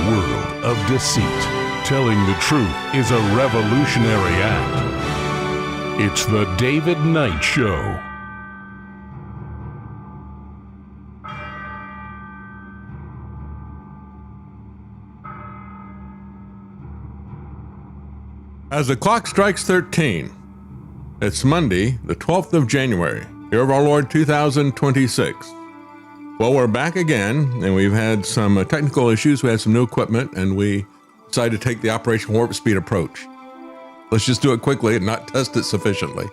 world of deceit, telling the truth is a revolutionary act. It's the David Knight Show. As the clock strikes 13, it's Monday, the 12th of January, year of our Lord 2026. Well, we're back again, and we've had some technical issues. We had some new equipment, and we decided to take the Operation Warp Speed approach. Let's just do it quickly and not test it sufficiently.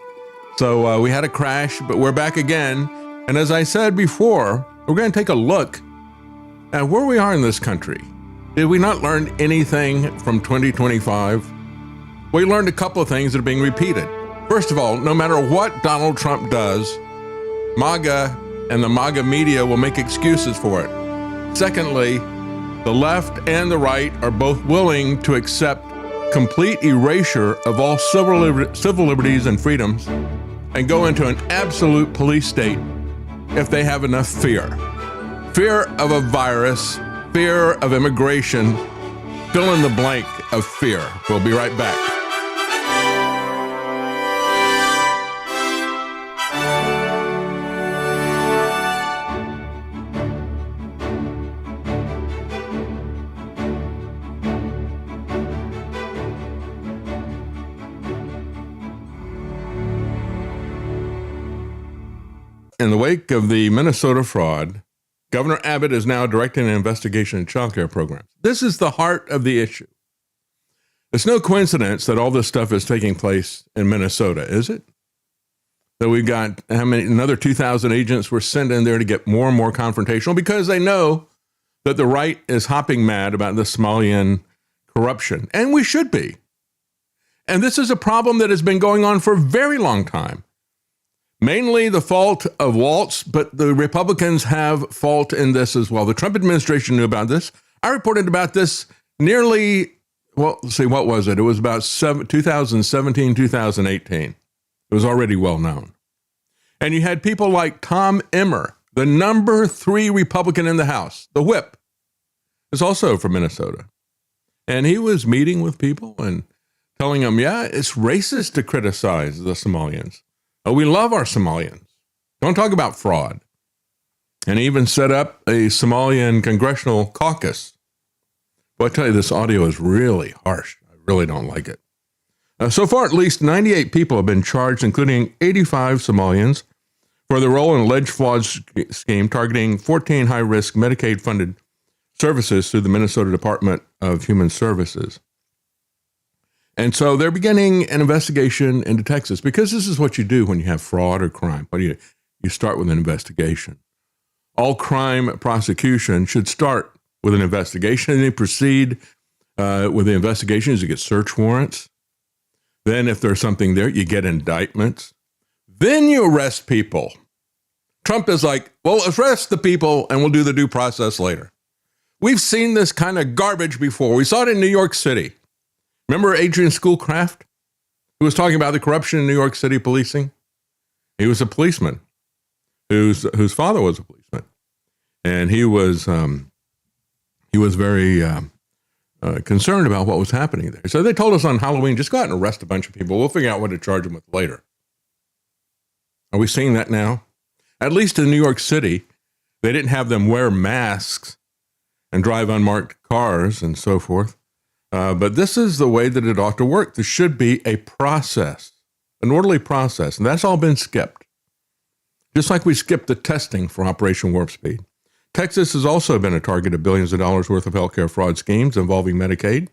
So we had a crash, but we're back again. And as I said before, we're going to take a look at where we are in this country. Did we not learn anything from 2025? We learned a couple of things that are being repeated. First of all, no matter what Donald Trump does, MAGA and the MAGA media will make excuses for it. Secondly, the left and the right are both willing to accept complete erasure of all civil liberties and freedoms and go into an absolute police state if they have enough fear. Fear of a virus, fear of immigration, fill in the blank of fear. We'll be right back. In the wake of the Minnesota fraud, Governor Abbott is now directing an investigation into child care programs. This is the heart of the issue. It's no coincidence that all this stuff is taking place in Minnesota, is it? That we've got another 2,000 agents were sent in there to get more and more confrontational because they know that the right is hopping mad about the Somalian corruption, and we should be. And this is a problem that has been going on for a very long time. Mainly the fault of Waltz, but the Republicans have fault in this as well. The Trump administration knew about this. I reported about this nearly, what was it? It was about 2017, 2018. It was already well known. And you had people like Tom Emmer, the number 3 Republican in the House, the whip, is also from Minnesota. And he was meeting with people and telling them, yeah, it's racist to criticize the Somalians. Oh, we love our Somalians. Don't talk about fraud. And he even set up a Somalian congressional caucus. Well, I tell you, this audio is really harsh. I really don't like it. So far, at least 98 people have been charged, including 85 Somalians, for their role in an alleged fraud scheme targeting 14 high-risk Medicaid-funded services through the Minnesota Department of Human Services. And so they're beginning an investigation into Texas because this is what you do when you have fraud or crime. What do you start with an investigation. All crime prosecution should start with an investigation, and they proceed with the investigations. You get search warrants. Then if there's something there, you get indictments. Then you arrest people. Trump is like, well, arrest the people and we'll do the due process later. We've seen this kind of garbage before. We saw it in New York City. Remember Adrian Schoolcraft, who was talking about the corruption in New York City policing? He was a policeman whose father was a policeman. And he was very concerned about what was happening there. So they told us on Halloween, just go out and arrest a bunch of people. We'll figure out what to charge them with later. Are we seeing that now? At least in New York City, they didn't have them wear masks and drive unmarked cars and so forth. But this is the way that it ought to work. There should be a process, an orderly process, and that's all been skipped. Just like we skipped the testing for Operation Warp Speed. Texas has also been a target of billions of dollars worth of healthcare fraud schemes involving Medicaid.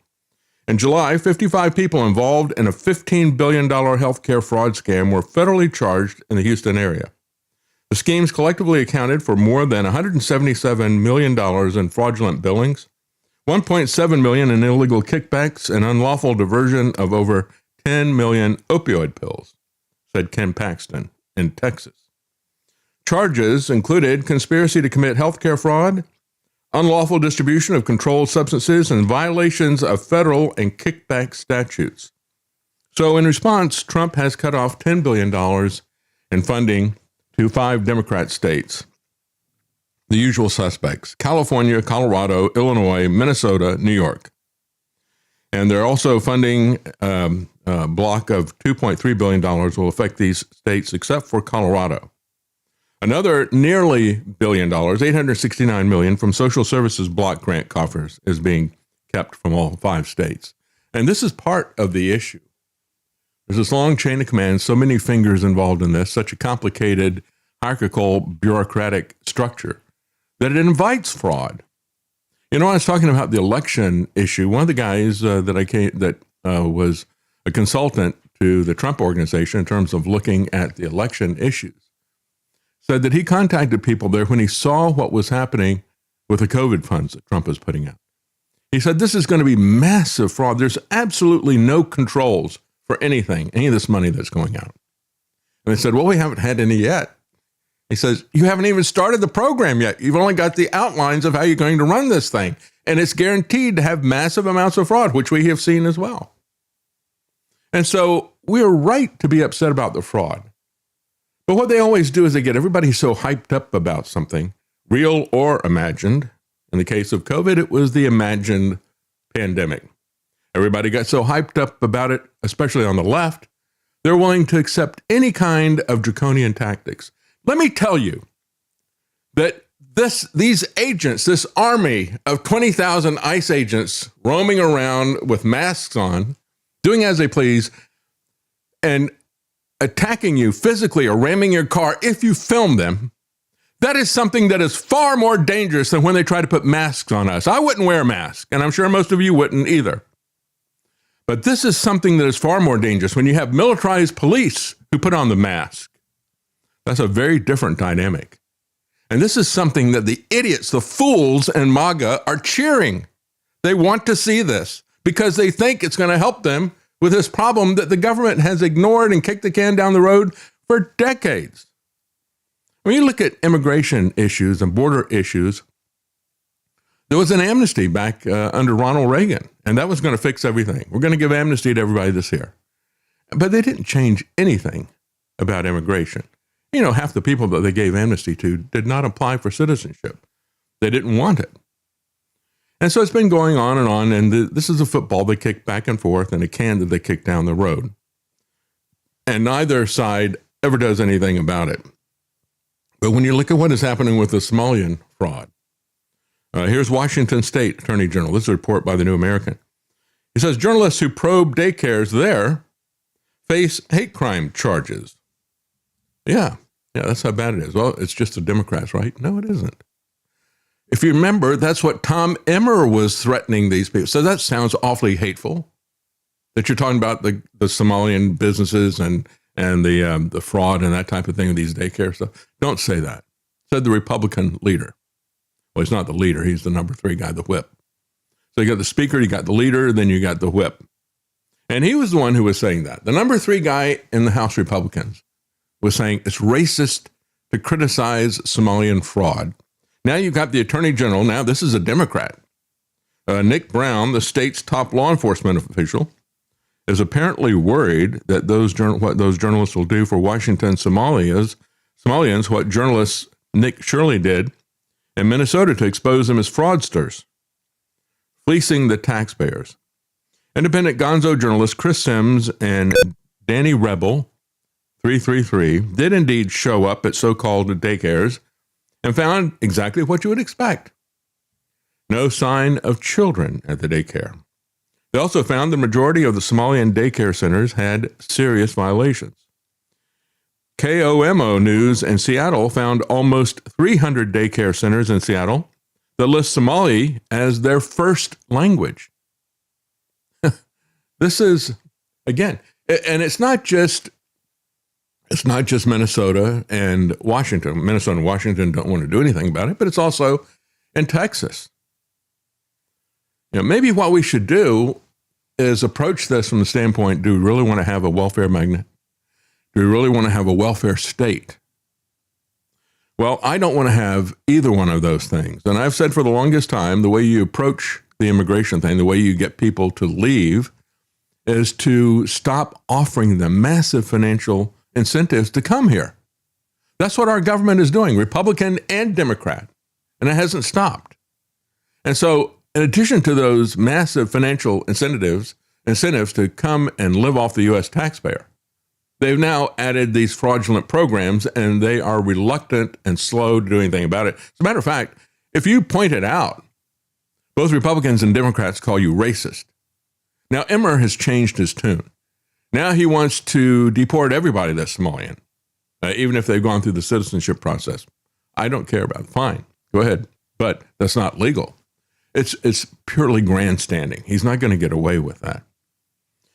In July, 55 people involved in a $15 billion healthcare fraud scam were federally charged in the Houston area. The schemes collectively accounted for more than $177 million in fraudulent billings, $1.7 million in illegal kickbacks, and unlawful diversion of over 10 million opioid pills, said Ken Paxton in Texas. Charges included conspiracy to commit healthcare fraud, unlawful distribution of controlled substances, and violations of federal and kickback statutes. So in response, Trump has cut off $10 billion in funding to 5 Democrat states. the usual suspects: California, Colorado, Illinois, Minnesota, New York. And they're also funding a block of $2.3 billion will affect these states except for Colorado. Another nearly $1 billion, $869 million from social services block grant coffers is being kept from all 5 states. And this is part of the issue. There's this long chain of command, so many fingers involved in this, such a complicated, hierarchical, bureaucratic structure that it invites fraud. You know, I was talking about the election issue. One of the guys that was a consultant to the Trump organization in terms of looking at the election issues said that he contacted people there when he saw what was happening with the COVID funds that Trump was putting out. He said, this is going to be massive fraud. There's absolutely no controls for anything, any of this money that's going out. And they said, well, we haven't had any yet. He says, you haven't even started the program yet. You've only got the outlines of how you're going to run this thing. And it's guaranteed to have massive amounts of fraud, which we have seen as well. And so we're right to be upset about the fraud. But what they always do is they get everybody so hyped up about something, real or imagined. In the case of COVID, it was the imagined pandemic. Everybody got so hyped up about it, especially on the left, they're willing to accept any kind of draconian tactics. Let me tell you that these agents, this army of 20,000 ICE agents roaming around with masks on, doing as they please, and attacking you physically or ramming your car if you film them, that is something that is far more dangerous than when they try to put masks on us. I wouldn't wear a mask, and I'm sure most of you wouldn't either. But this is something that is far more dangerous when you have militarized police who put on the mask. That's a very different dynamic. And this is something that the idiots, the fools in MAGA are cheering. They want to see this because they think it's going to help them with this problem that the government has ignored and kicked the can down the road for decades. When you look at immigration issues and border issues, there was an amnesty back under Ronald Reagan, and that was going to fix everything. We're going to give amnesty to everybody this year. But they didn't change anything about immigration. You know, half the people that they gave amnesty to did not apply for citizenship. They didn't want it. And so it's been going on, and this is a football they kick back and forth and a can that they kick down the road. And neither side ever does anything about it. But when you look at what is happening with the Somalian fraud, here's Washington State Attorney General. This is a report by the New American. He says journalists who probe daycares there face hate crime charges. Yeah, that's how bad it is. Well, it's just the Democrats, right? No, it isn't. If you remember, that's what Tom Emmer was threatening these people. So that sounds awfully hateful, that you're talking about the Somalian businesses and the fraud and that type of thing, these daycare stuff. Don't say that, said the Republican leader. Well, he's not the leader. He's the number 3 guy, the whip. So you got the speaker, you got the leader, then you got the whip. And he was the one who was saying that. The number 3 guy in the House Republicans was saying it's racist to criticize Somalian fraud. Now you've got the Attorney General. Now this is a Democrat. Nick Brown, the state's top law enforcement official, is apparently worried that what those journalists will do for Washington Somalians, what journalist Nick Shirley did in Minnesota to expose them as fraudsters, fleecing the taxpayers. Independent gonzo journalists Chris Sims and Danny Rebel, 333, did indeed show up at so-called daycares and found exactly what you would expect. No sign of children at the daycare. They also found the majority of the Somalian daycare centers had serious violations. KOMO News in Seattle found almost 300 daycare centers in Seattle that list Somali as their first language. This is, again, and it's not just Minnesota and Washington. Minnesota and Washington don't want to do anything about it, but it's also in Texas. You know, maybe what we should do is approach this from the standpoint, do we really want to have a welfare magnet? Do we really want to have a welfare state? Well, I don't want to have either one of those things. And I've said for the longest time, the way you approach the immigration thing, the way you get people to leave is to stop offering them massive financial incentives to come here. That's what our government is doing, Republican and Democrat. and it hasn't stopped. And so in addition to those massive financial incentives to come and live off the U.S. taxpayer, they've now added these fraudulent programs, and they are reluctant and slow to do anything about it. As a matter of fact, if you point it out, both Republicans and Democrats call you racist. Now, Emmer has changed his tune. Now he wants to deport everybody that's Somalian, even if they've gone through the citizenship process. I don't care about it. Fine, go ahead. But that's not legal. It's purely grandstanding. He's not going to get away with that.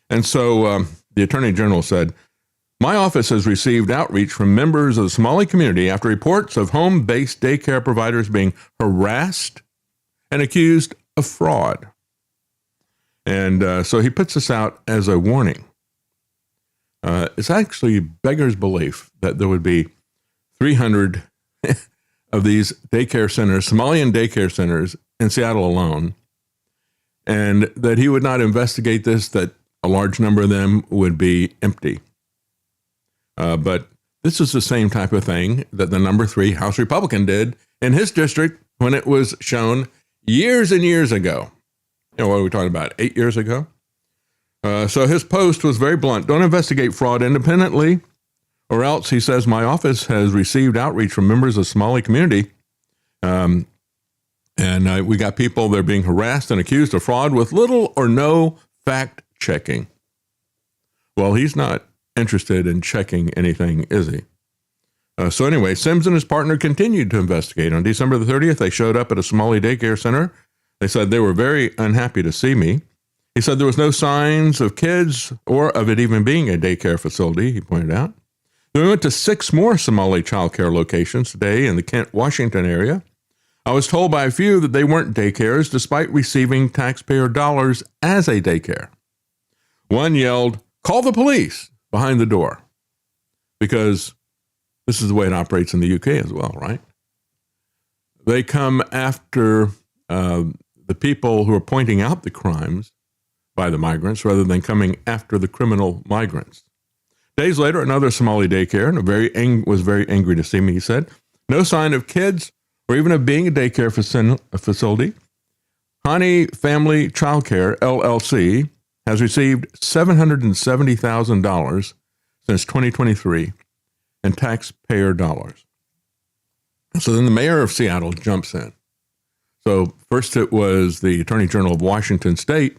And so the Attorney General said, my office has received outreach from members of the Somali community after reports of home-based daycare providers being harassed and accused of fraud. And so he puts this out as a warning. It's actually beggars belief that there would be 300 of these daycare centers, Somalian daycare centers in Seattle alone, and that he would not investigate this, that a large number of them would be empty. But this is the same type of thing that the number 3 House Republican did in his district when it was shown years and years ago. You know, what are we talking about, 8 years ago? So his post was very blunt. Don't investigate fraud independently, or else, he says, my office has received outreach from members of the Somali community. And we got people that are being harassed and accused of fraud with little or no fact checking. Well, he's not interested in checking anything, is he? So anyway, Sims and his partner continued to investigate. On December the 30th, they showed up at a Somali daycare center. They said they were very unhappy to see me. He said there was no signs of kids or of it even being a daycare facility, he pointed out. Then we went to 6 more Somali childcare locations today in the Kent, Washington area. I was told by a few that they weren't daycares despite receiving taxpayer dollars as a daycare. One yelled, call the police, behind the door, because this is the way it operates in the UK as well, right? They come after the people who are pointing out the crimes by the migrants rather than coming after the criminal migrants. Days later, another Somali daycare was very angry to see me, he said. No sign of kids or even of being a daycare facility. Hani Family Childcare, LLC, has received $770,000 since 2023 in taxpayer dollars. So then the mayor of Seattle jumps in. So first it was the Attorney General of Washington State.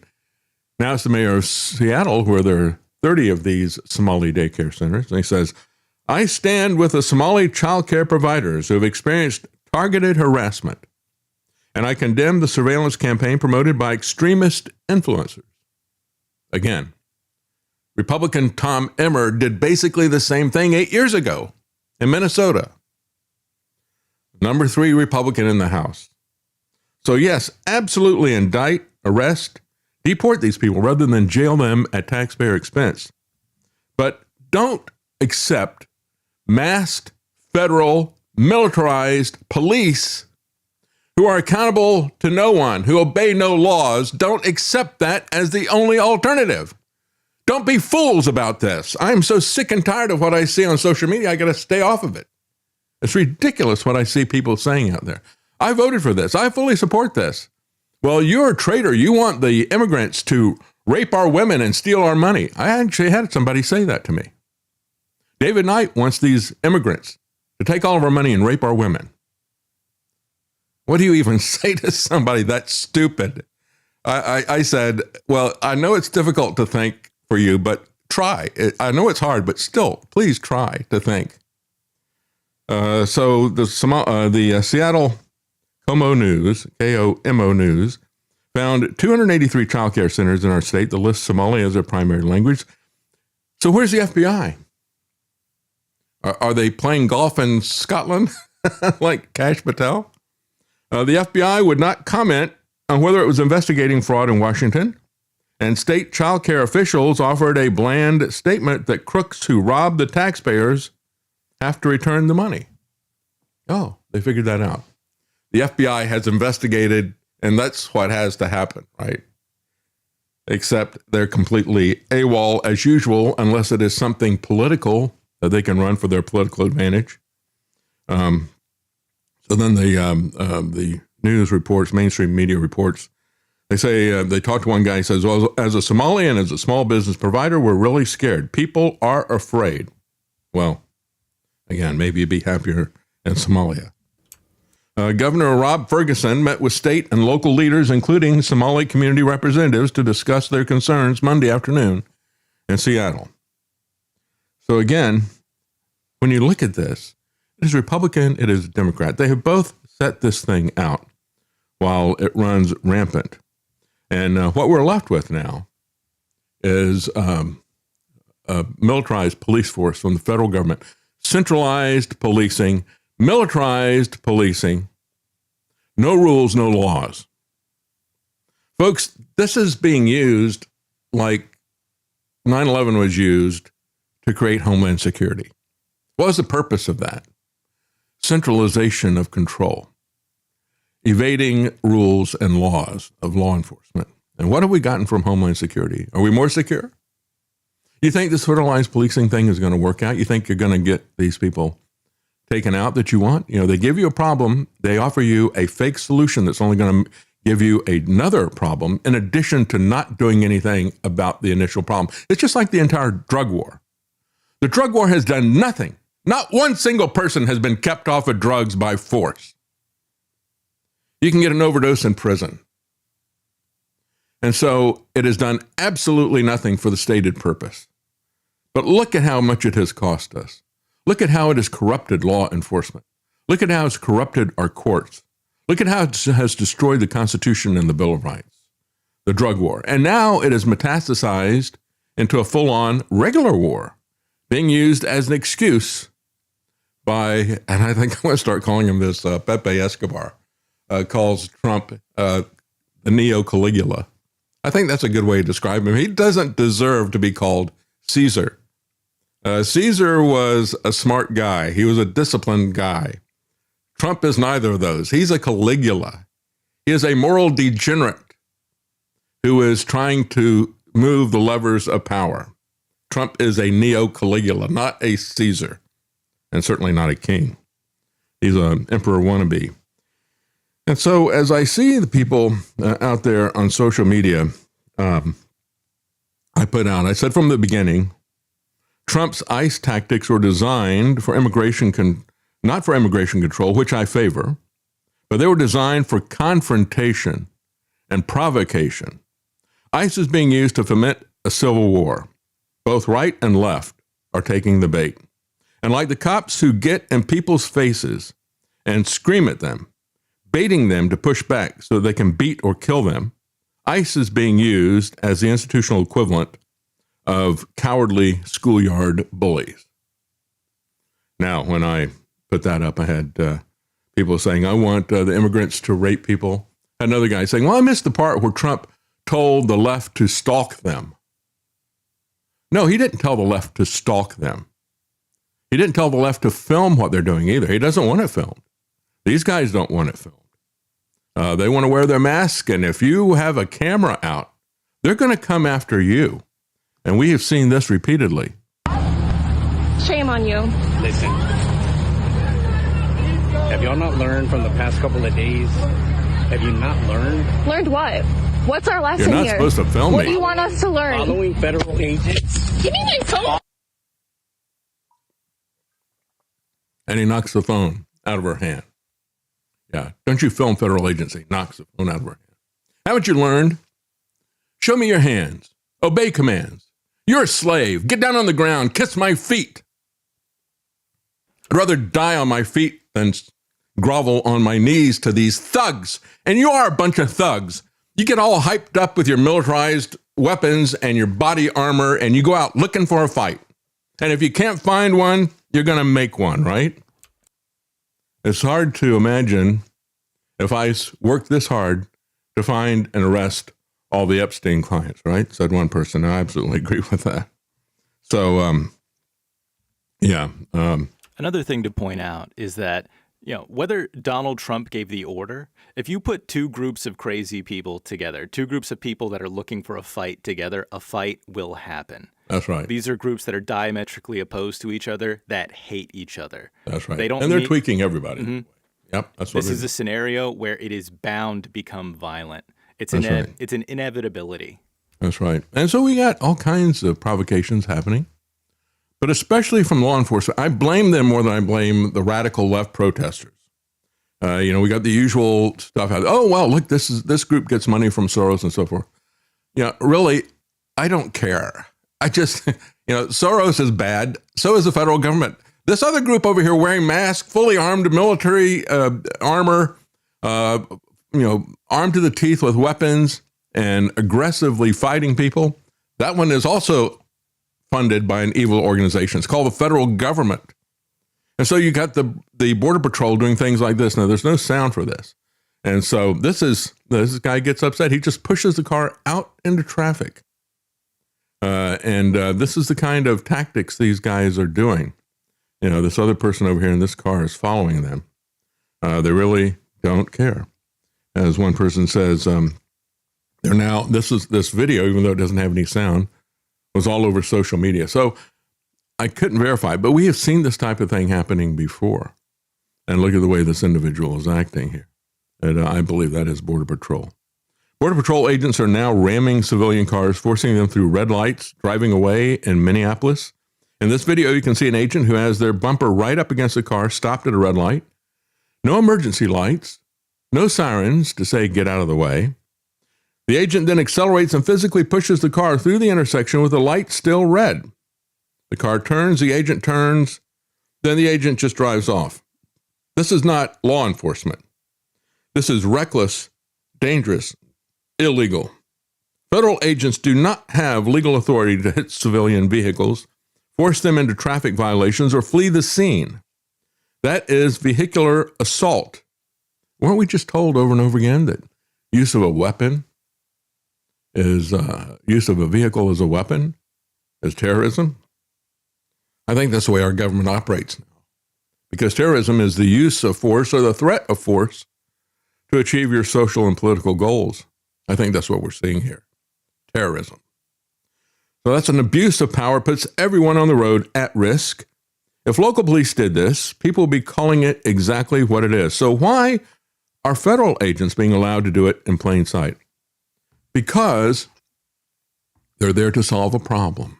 Now it's the mayor of Seattle, where there are 30 of these Somali daycare centers. And he says, I stand with the Somali childcare providers who have experienced targeted harassment, and I condemn the surveillance campaign promoted by extremist influencers. Again, Republican Tom Emmer did basically the same thing 8 years ago in Minnesota. Number 3 Republican in the House. So yes, absolutely indict, arrest, deport these people rather than jail them at taxpayer expense. But don't accept masked federal militarized police who are accountable to no one, who obey no laws. Don't accept that as the only alternative. Don't be fools about this. I'm so sick and tired of what I see on social media, I got to stay off of it. It's ridiculous what I see people saying out there. I voted for this. I fully support this. Well, you're a traitor. You want the immigrants to rape our women and steal our money. I actually had somebody say that to me. David Knight wants these immigrants to take all of our money and rape our women. What do you even say to somebody that's stupid? I said, well, I know it's difficult to think for you, but try. I know it's hard, but still, please try to think. So the Seattle Komo News, KOMO News, found 283 childcare centers in our state that list Somali as their primary language. So where's the FBI? Are they playing golf in Scotland like Kash Patel? The FBI would not comment on whether it was investigating fraud in Washington, and state child care officials offered a bland statement that crooks who rob the taxpayers have to return the money. Oh, they figured that out. The FBI has investigated, and that's what has to happen, right? Except they're completely AWOL as usual, unless it is something political that they can run for their political advantage. So So then the news reports, mainstream media reports, they say, they talk to one guy, he says, well, as a Somali and as a small business provider, we're really scared. People are afraid. Well, again, maybe you'd be happier in Somalia. Governor Rob Ferguson met with state and local leaders, including Somali community representatives, to discuss their concerns Monday afternoon in Seattle. So again, when you look at this, it is Republican, it is Democrat. They have both set this thing out while it runs rampant. And what we're left with now is a militarized police force from the federal government, centralized policing, militarized policing, no rules, no laws. Folks, this is being used like 9/11 was used to create homeland security. What was the purpose of that? Centralization of control, evading rules and laws of law enforcement. And what have we gotten from Homeland Security? Are we more secure? You think this centralized policing thing is going to work out? You think you're going to get these people taken out that you want? You know, they give you a problem. They offer you a fake solution that's only going to give you another problem in addition to not doing anything about the initial problem. It's just like the entire drug war. The drug war has done nothing. Not one single person has been kept off of drugs by force. You can get an overdose in prison. And so it has done absolutely nothing for the stated purpose. But look at how much it has cost us. Look at how it has corrupted law enforcement. Look at how it's corrupted our courts. Look at how it has destroyed the Constitution and the Bill of Rights, the drug war. And now it has metastasized into a full-on regular war, being used as an excuse by, and I think I'm going to start calling him this, Pepe Escobar, calls Trump the Neo-Caligula. I think that's a good way to describe him. He doesn't deserve to be called Caesar. Caesar was a smart guy. He was a disciplined guy. Trump is neither of those. He's a Caligula. He is a moral degenerate who is trying to move the levers of power. Trump is a Neo-Caligula, not a Caesar, and certainly not a king. He's an emperor wannabe. And so as I see the people out there on social media, I said from the beginning, Trump's ICE tactics were designed for not for immigration control, which I favor, but they were designed for confrontation and provocation. ICE is being used to foment a civil war. Both right and left are taking the bait. And like the cops who get in people's faces and scream at them, baiting them to push back so they can beat or kill them, ICE is being used as the institutional equivalent of cowardly schoolyard bullies. Now, when I put that up, I had people saying, I want the immigrants to rape people. I had another guy saying, well, I missed the part where Trump told the left to stalk them. No, he didn't tell the left to stalk them. He didn't tell the left to film what they're doing either. He doesn't want it filmed. These guys don't want it filmed. They want to wear their mask, and if you have a camera out, they're going to come after you. And we have seen this repeatedly. Shame on you. Listen, have y'all not learned from the past couple of days? Have you not learned? Learned what? What's our lesson here? You're not supposed to film me. What do you want us to learn? Following federal agents. Give me my phone. And he knocks the phone out of her hand. Yeah, don't you film federal agents. He knocks the phone out of her hand. Haven't you learned? Show me your hands. Obey commands. You're a slave. Get down on the ground. Kiss my feet. I'd rather die on my feet than grovel on my knees to these thugs. And you are a bunch of thugs. You get all hyped up with your militarized weapons and your body armor, and you go out looking for a fight. And if you can't find one, you're going to make one, right? It's hard to imagine if ICE worked this hard to find and arrest all the Epstein clients, right? Said one person. I absolutely agree with that. So, Another thing to point out is that, whether Donald Trump gave the order, if you put two groups of crazy people together, two groups of people that are looking for a fight together, a fight will happen. That's right. These are groups that are diametrically opposed to each other, that hate each other. That's right. They don't and they're tweaking everybody. Mm-hmm. Yep, that's what This is a scenario where it is bound to become violent. It's an inevitability. That's right. And so we got all kinds of provocations happening, but especially from law enforcement. I blame them more than I blame the radical left protesters. We got the usual stuff. Oh, well, look, this group gets money from Soros and so forth. Really, I don't care. I just, Soros is bad. So is the federal government. This other group over here wearing masks, fully armed military armor, armed to the teeth with weapons and aggressively fighting people. That one is also funded by an evil organization. It's called the federal government. And so you got the Border Patrol doing things like this. Now, there's no sound for this. And so this guy gets upset. He just pushes the car out into traffic. And this is the kind of tactics these guys are doing. This other person over here in this car is following them. They really don't care. As one person says, this video, even though it doesn't have any sound, was all over social media. So I couldn't verify, but we have seen this type of thing happening before. And look at the way this individual is acting here. And I believe that is Border Patrol. Border Patrol agents are now ramming civilian cars, forcing them through red lights, driving away in Minneapolis. In this video, you can see an agent who has their bumper right up against the car, stopped at a red light. No emergency lights, no sirens to say, get out of the way. The agent then accelerates and physically pushes the car through the intersection with the light still red. The car turns, the agent turns, then the agent just drives off. This is not law enforcement. This is reckless, dangerous, illegal. Federal agents do not have legal authority to hit civilian vehicles, force them into traffic violations, or flee the scene. That is vehicular assault. Weren't we just told over and over again that use of a weapon is use of a vehicle as a weapon is terrorism? I think that's the way our government operates now, because terrorism is the use of force or the threat of force to achieve your social and political goals. I think that's what we're seeing here, terrorism. So that's an abuse of power, puts everyone on the road at risk. If local police did this, people would be calling it exactly what it is. So why are federal agents being allowed to do it in plain sight? Because they're there to solve a problem.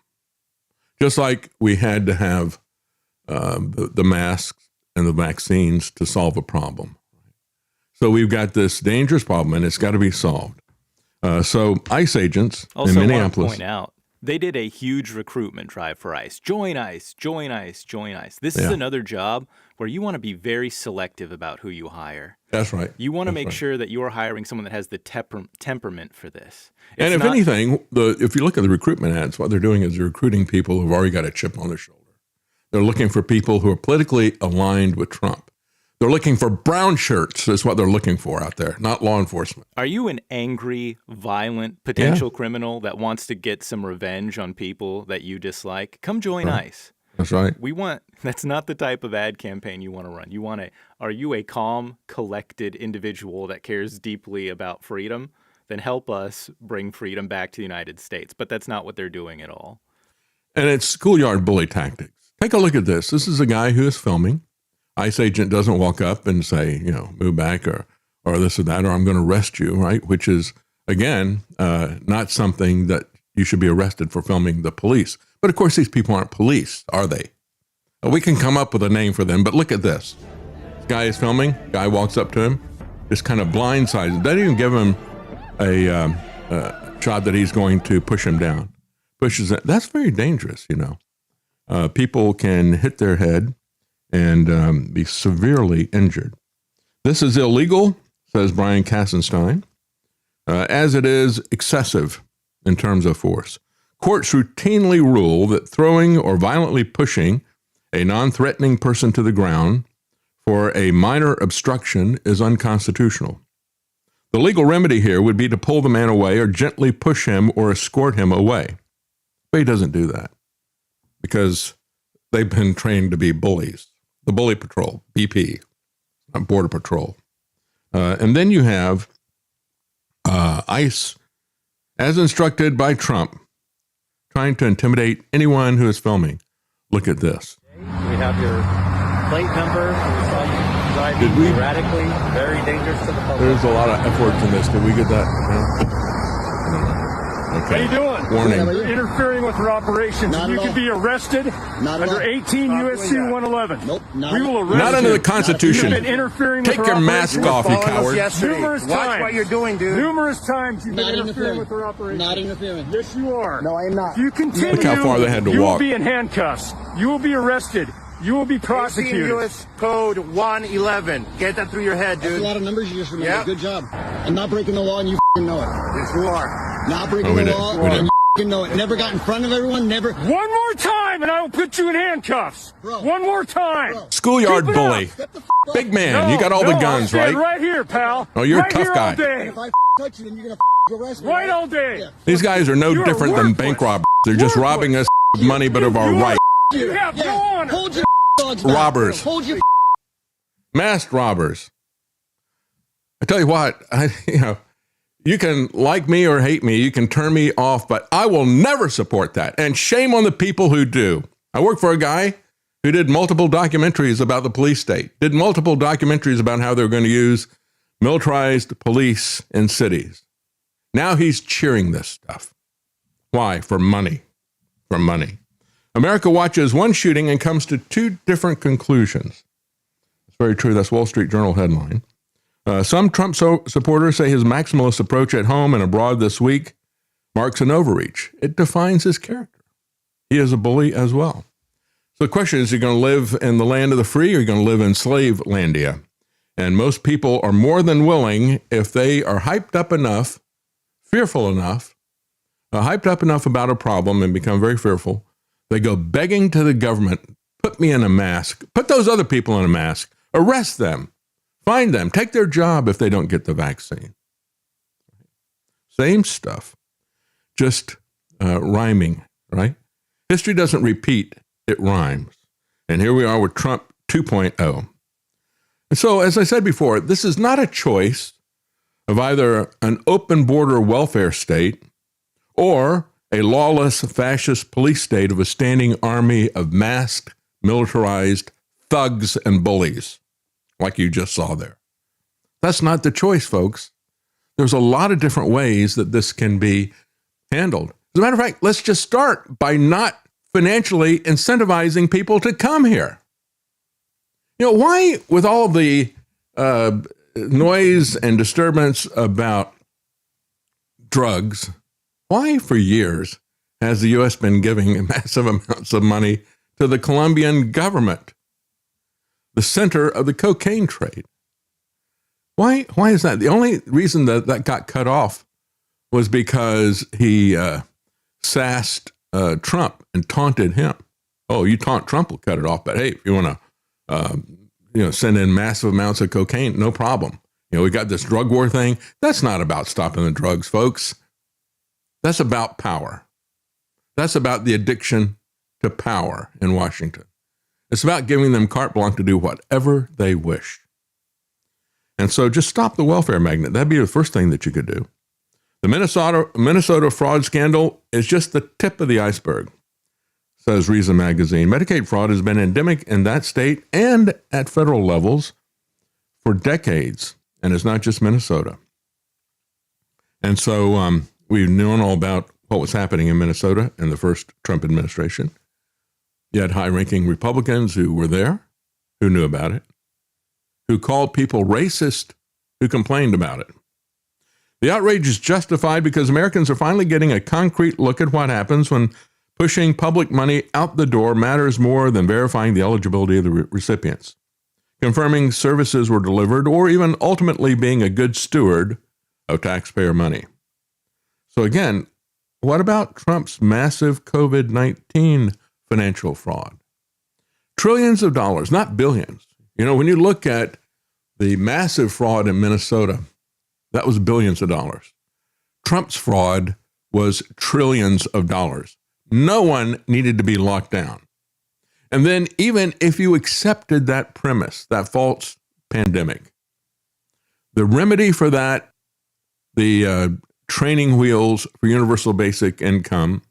Just like we had to have the masks and the vaccines to solve a problem. So we've got this dangerous problem, and it's got to be solved. So ICE agents in Minneapolis. Also, point out, they did a huge recruitment drive for ICE. Join ICE, join ICE, join ICE. This is another job where you want to be very selective about who you hire. That's right. You want to make sure that you are hiring someone that has the temperament for this. And if anything, if you look at the recruitment ads, what they're doing is they're recruiting people who've already got a chip on their shoulder. They're looking for people who are politically aligned with Trump. They're looking for brown shirts is what they're looking for out there, not law enforcement. Are you an angry, violent, potential criminal that wants to get some revenge on people that you dislike? Come join ICE. That's right. That's not the type of ad campaign you want to run. Are you a calm, collected individual that cares deeply about freedom? Then help us bring freedom back to the United States. But that's not what they're doing at all. And it's schoolyard bully tactics. Take a look at this. This is a guy who is filming. ICE agent doesn't walk up and say, move back or this or that, or I'm going to arrest you, right? Which is, again, not something that you should be arrested for filming the police. But of course, these people aren't police, are they? We can come up with a name for them, but look at this. This guy is filming, guy walks up to him, just kind of blindsides him, doesn't even give him a shot that he's going to push him down. Pushes it. That's very dangerous, People can hit their head and be severely injured. This is illegal, says Brian Kassenstein, as it is excessive in terms of force. Courts routinely rule that throwing or violently pushing a non-threatening person to the ground for a minor obstruction is unconstitutional. The legal remedy here would be to pull the man away or gently push him or escort him away. But he doesn't do that because they've been trained to be bullies. The Bully Patrol, BP, Border Patrol. And then you have ICE, as instructed by Trump, trying to intimidate anyone who is filming. Look at this. We have your plate number. Did we? Radically, very dangerous to the public. There's a lot of F words in this. Did we get that? No? How you doing? Warning. You're interfering with our operations. Not You at could all. be arrested Not at under all. 18 USC 111. Nope, not We will arrest Not under you. the Constitution. You've been interfering Take with your our mask operations. off, you coward. Numerous Watch times. what you're doing, dude. Numerous times you've Not been interfering interfering. with our operations. Not interfering. Yes, you are. No, I am not. If you continue, Look how far they had to you walk. will be in handcuffs. You will be arrested. You will be 18 prosecuted. U.S. Code 111. Get that through your head, That's a dude. lot of numbers you just remembered. Yeah. Good job. I'm not breaking the law, and you know it. Yes, you are. Not breaking Oh, we the did. law, We did. and you know it. Never got in front of everyone. Never. One more time, and I will put you in handcuffs. Bro. One more time. Bro. Schoolyard Keep it up. bully. Step the up. Big man. No, You got all the no, guns, I'll stand right? right here, pal. Oh, you're a right tough here guy. all day. If I touch you, then you're gonna arrest me. Right all day. Yeah. These guys are no You are different than worthless. bank robbers. They're just Worthless. robbing us of money, but of our You are- right. You have no honor. Hold your dogs back. Robbers. Hold your Masked robbers. I tell you what, you can like me or hate me, you can turn me off, but I will never support that. And shame on the people who do. I work for a guy who did multiple documentaries about the police state, did multiple documentaries about how they're going to use militarized police in cities. Now he's cheering this stuff. Why? For money. For money. America watches one shooting and comes to two different conclusions. It's very true. That's Wall Street Journal headline. Some Trump supporters say his maximalist approach at home and abroad this week marks an overreach. It defines his character. He is a bully as well. So the question is, are you going to live in the land of the free or are you going to live in slave landia? And most people are more than willing, if they are hyped up enough, fearful enough, hyped up enough about a problem and become very fearful, they go begging to the government, put me in a mask, put those other people in a mask, arrest them, find them, take their job if they don't get the vaccine. Same stuff, just rhyming, right? History doesn't repeat, it rhymes. And here we are with Trump 2.0. And so, as I said before, this is not a choice of either an open border welfare state or a lawless fascist police state of a standing army of masked, militarized thugs and bullies, like you just saw there. That's not the choice, folks. There's a lot of different ways that this can be handled. As a matter of fact, let's just start by not financially incentivizing people to come here. Why, with all the noise and disturbance about drugs, why for years has the U.S. been giving massive amounts of money to the Colombian government, the center of the cocaine trade? Why is that? The only reason that got cut off was because he sassed Trump and taunted him. Oh, you taunt Trump, we'll cut it off. But hey, if you want to send in massive amounts of cocaine, no problem. We got this drug war thing. That's not about stopping the drugs, folks. That's about power. That's about the addiction to power in Washington. It's about giving them carte blanche to do whatever they wish. And so just stop the welfare magnet. That'd be the first thing that you could do. The Minnesota fraud scandal is just the tip of the iceberg, says Reason magazine. Medicaid fraud has been endemic in that state and at federal levels for decades, and it's not just Minnesota. And so we've known all about what was happening in Minnesota in the first Trump administration. You had high-ranking Republicans who were there, who knew about it, who called people racist, who complained about it. The outrage is justified because Americans are finally getting a concrete look at what happens when pushing public money out the door matters more than verifying the eligibility of the recipients, confirming services were delivered, or even ultimately being a good steward of taxpayer money. So again, what about Trump's massive COVID-19 financial fraud? Trillions of dollars, not billions. When you look at the massive fraud in Minnesota, that was billions of dollars. Trump's fraud was trillions of dollars. No one needed to be locked down. And then even if you accepted that premise, that false pandemic, the remedy for that, the training wheels for universal basic income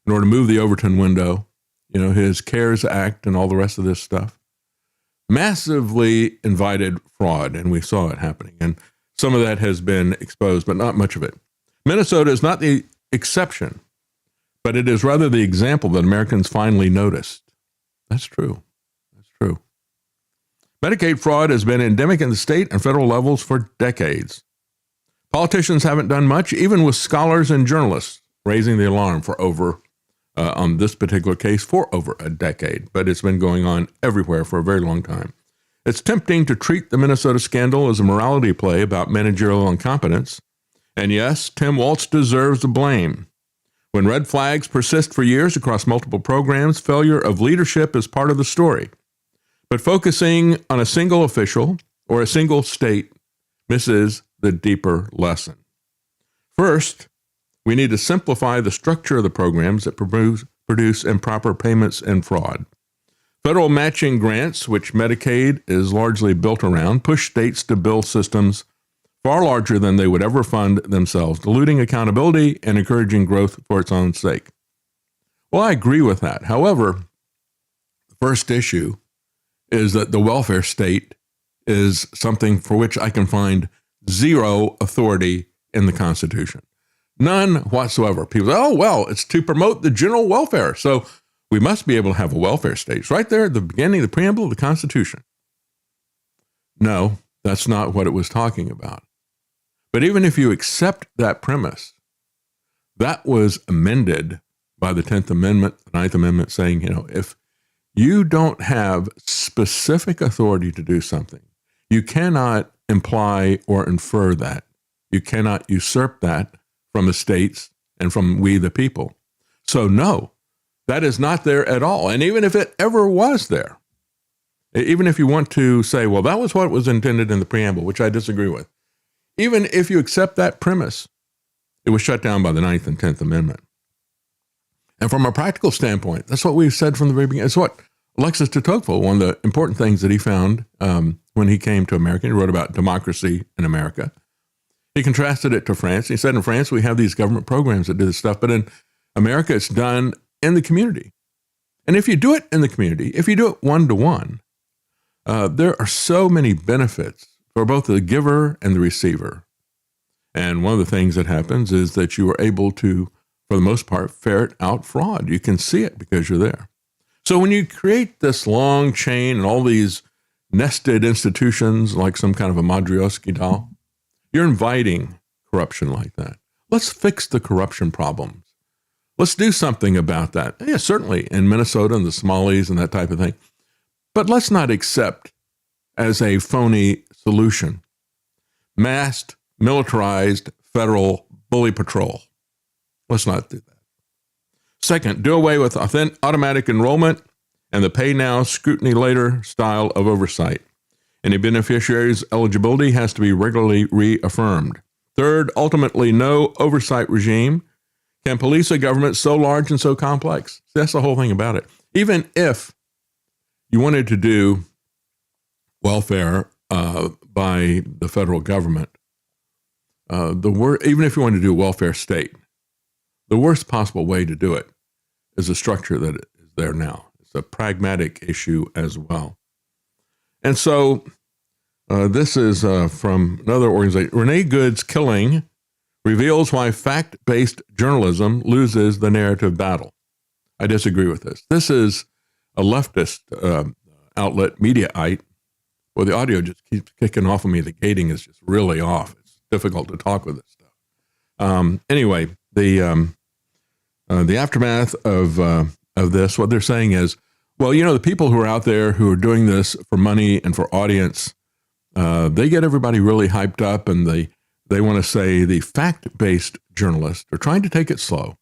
in order to move the Overton window, his CARES Act and all the rest of this stuff, massively invited fraud, and we saw it happening. And some of that has been exposed, but not much of it. Minnesota is not the exception, but it is rather the example that Americans finally noticed. That's true. That's true. Medicaid fraud has been endemic in the state and federal levels for decades. Politicians haven't done much, even with scholars and journalists raising the alarm for on this particular case for over a decade, but it's been going on everywhere for a very long time. It's tempting to treat the Minnesota scandal as a morality play about managerial incompetence. And yes, Tim Walz deserves the blame. When red flags persist for years across multiple programs, failure of leadership is part of the story. But focusing on a single official or a single state misses the deeper lesson. First, we need to simplify the structure of the programs that produce improper payments and fraud. Federal matching grants, which Medicaid is largely built around, push states to build systems far larger than they would ever fund themselves, diluting accountability and encouraging growth for its own sake. Well, I agree with that. However, the first issue is that the welfare state is something for which I can find zero authority in the Constitution. None whatsoever. People say, oh, well, it's to promote the general welfare, so we must be able to have a welfare state. It's right there at the beginning, the preamble of the Constitution. No, that's not what it was talking about. But even if you accept that premise, that was amended by the 10th Amendment, the 9th Amendment, saying, if you don't have specific authority to do something, you cannot imply or infer that. You cannot usurp that from the states and from we the people. So no, that is not there at all. And even if it ever was there, even if you want to say, well, that was what was intended in the preamble, which I disagree with, even if you accept that premise, it was shut down by the 9th and 10th Amendment. And from a practical standpoint, that's what we've said from the very beginning. It's what Alexis de Tocqueville, one of the important things that he found when he came to America, he wrote about democracy in America. He contrasted it to France. He said, in France, we have these government programs that do this stuff, but in America, it's done in the community. And if you do it in the community, if you do it one-to-one, there are so many benefits for both the giver and the receiver. And one of the things that happens is that you are able to, for the most part, ferret out fraud. You can see it because you're there. So when you create this long chain and all these nested institutions like some kind of a Matryoshka doll, you're inviting corruption like that. Let's fix the corruption problems. Let's do something about that. Yeah, certainly in Minnesota and the Somalis and that type of thing. But let's not accept as a phony solution masked, militarized federal bully patrol. Let's not do that. Second, do away with automatic enrollment and the pay now, scrutiny later style of oversight. Any beneficiary's eligibility has to be regularly reaffirmed. Third, ultimately, no oversight regime can police a government so large and so complex. See, that's the whole thing about it. Even if you wanted to do welfare by the federal government, even if you wanted to do a welfare state, the worst possible way to do it is the structure that is there now. It's a pragmatic issue as well. And so this is from another organization. Renee Good's killing reveals why fact-based journalism loses the narrative battle. I disagree with this. This is a leftist outlet, Mediaite. Well, the audio just keeps kicking off of me. The gating is just really off. It's difficult to talk with this stuff. Anyway, the aftermath of this, what they're saying is, well, the people who are out there who are doing this for money and for audience, they get everybody really hyped up, and they want to say the fact-based journalists are trying to take it slow.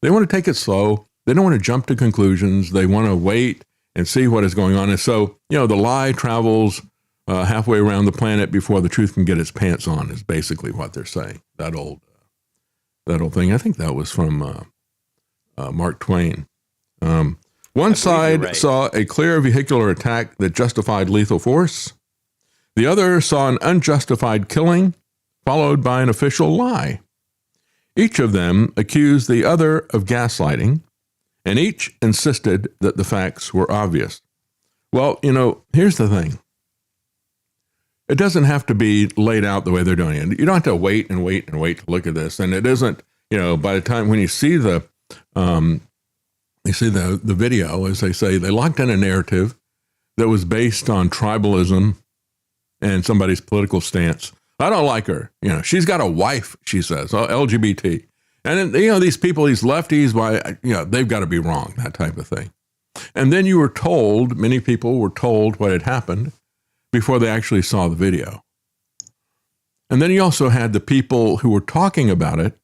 They want to take it slow. They don't want to jump to conclusions. They want to wait and see what is going on. And so, the lie travels halfway around the planet before the truth can get its pants on is basically what they're saying. That old thing. I think that was from Mark Twain. One side saw a clear vehicular attack that justified lethal force. The other saw an unjustified killing followed by an official lie. Each of them accused the other of gaslighting, and each insisted that the facts were obvious. Well, here's the thing. It doesn't have to be laid out the way they're doing it. You don't have to wait and wait and wait to look at this. And it isn't, by the time when you see the video, as they say, they locked in a narrative that was based on tribalism and somebody's political stance. I don't like her. She's got a wife, she says, LGBT. And then, these people, these lefties, they've got to be wrong, that type of thing. And then many people were told what had happened before they actually saw the video. And then you also had the people who were talking about it,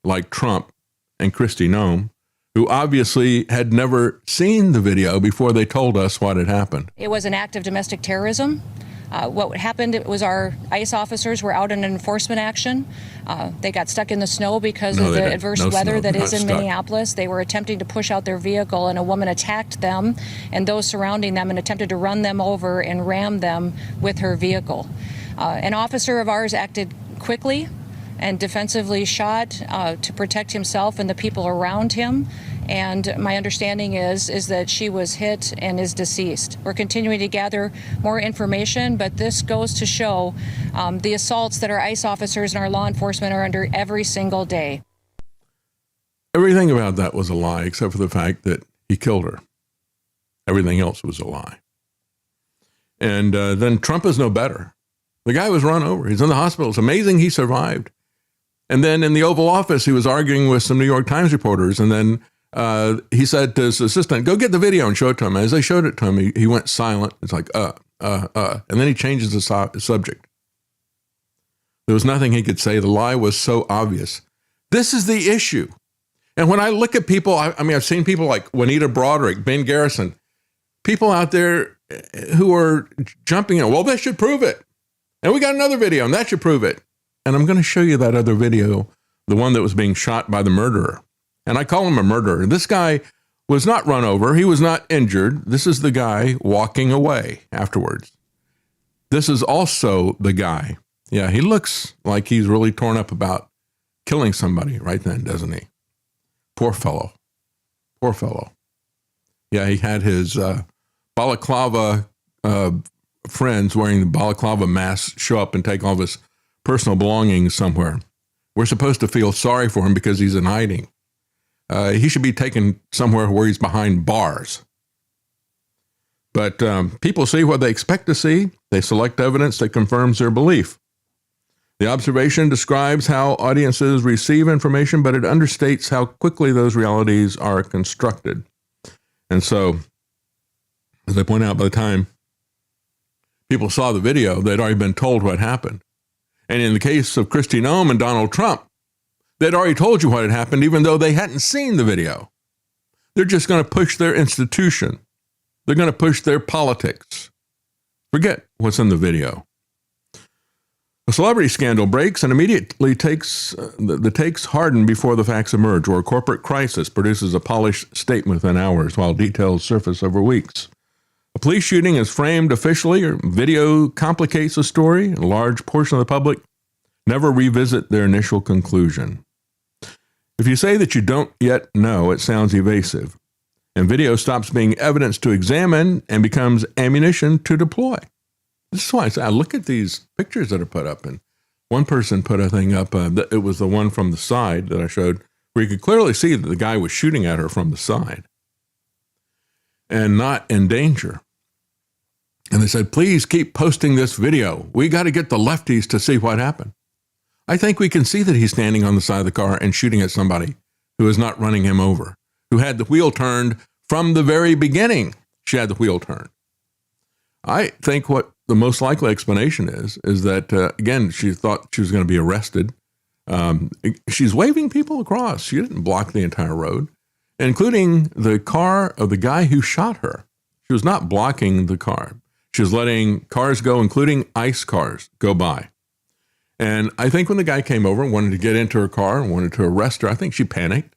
like Trump and Kristi Noem, who obviously had never seen the video before they told us what had happened. It was an act of domestic terrorism. What happened was our ICE officers were out in an enforcement action. They got stuck in the snow because of the adverse weather that is in Minneapolis. They were attempting to push out their vehicle, and a woman attacked them and those surrounding them and attempted to run them over and ram them with her vehicle. An officer of ours acted quickly and defensively shot to protect himself and the people around him. And my understanding is that she was hit and is deceased. We're continuing to gather more information, but this goes to show the assaults that our ICE officers and our law enforcement are under every single day. Everything about that was a lie, except for the fact that he killed her. Everything else was a lie. And then Trump is no better. The guy was run over. He's in the hospital. It's amazing he survived. And then in the Oval Office, he was arguing with some New York Times reporters. And then he said to his assistant, go get the video and show it to him. As they showed it to him, he went silent. It's like, And then he changes the subject. There was nothing he could say. The lie was so obvious. This is the issue. And when I look at people, I've seen people like Juanita Broderick, Ben Garrison, people out there who are jumping in. Well, that should prove it. And we got another video, and that should prove it. And I'm going to show you that other video, the one that was being shot by the murderer. And I call him a murderer. This guy was not run over. He was not injured. This is the guy walking away afterwards. This is also the guy. Yeah, he looks like he's really torn up about killing somebody right then, doesn't he? Poor fellow. Poor fellow. Yeah, he had his balaclava friends wearing the balaclava masks show up and take all of his personal belongings somewhere. We're supposed to feel sorry for him because he's in hiding. He should be taken somewhere where he's behind bars. But people see what they expect to see. They select evidence that confirms their belief. The observation describes how audiences receive information, but it understates how quickly those realities are constructed. And so, as I point out, by the time people saw the video, they'd already been told what happened. And in the case of Kristi Noem and Donald Trump, they'd already told you what had happened, even though they hadn't seen the video. They're just going to push their institution. They're going to push their politics. Forget what's in the video. A celebrity scandal breaks and immediately the takes harden before the facts emerge, or a corporate crisis produces a polished statement within hours while details surface over weeks. A police shooting is framed officially, or video complicates the story, and a large portion of the public never revisit their initial conclusion. If you say that you don't yet know, it sounds evasive, and video stops being evidence to examine and becomes ammunition to deploy. This is why I say, I look at these pictures that are put up, and one person put a thing up, it was the one from the side that I showed, where you could clearly see that the guy was shooting at her from the side and not in danger. And they said, please keep posting this video. We got to get the lefties to see what happened. I think we can see that he's standing on the side of the car and shooting at somebody who is not running him over, who had the wheel turned from the very beginning. She had the wheel turned. I think what the most likely explanation is that, again, she thought she was going to be arrested. She's waving people across. She didn't block the entire road, including the car of the guy who shot her. She was not blocking the car. She was letting cars go, including ICE cars, go by. And I think when the guy came over and wanted to get into her car and wanted to arrest her, I think she panicked.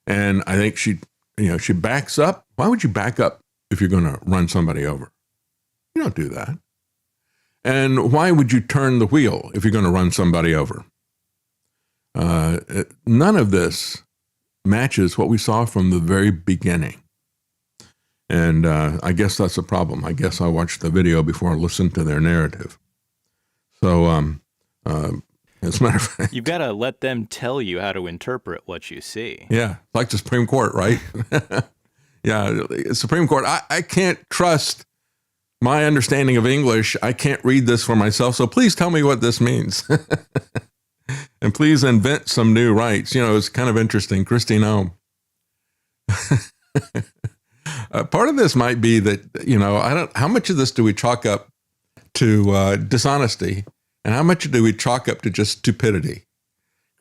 And I think she backs up. Why would you back up if you're going to run somebody over? You don't do that. And why would you turn the wheel if you're going to run somebody over? None of this matches what we saw from the very beginning. And I guess that's a problem. I guess I watched the video before I listened to their narrative. So, as a matter of fact, You've got to let them tell you how to interpret what you see. yeah, like the Supreme Court, right? Yeah, Supreme Court. I can't trust my understanding of English. I can't read this for myself. So please tell me what this means. And please invent some new rights. It's kind of interesting. Kristi Noem. Part of this might be that, how much of this do we chalk up to dishonesty, and how much do we chalk up to just stupidity?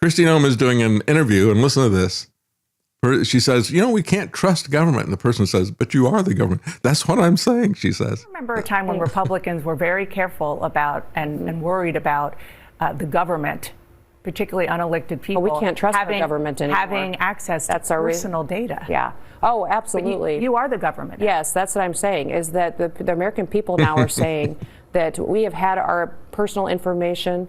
Kristi Noem is doing an interview, and listen to this. She says, we can't trust government. And the person says, but you are the government. That's what I'm saying, she says. I remember a time when Republicans were very careful about and worried about the government, particularly unelected people. Well, we can't trust the government anymore. Having access to personal data. Yeah. Oh, absolutely. You are the government. Yes, that's what I'm saying, is that the American people now are saying that we have had our personal information.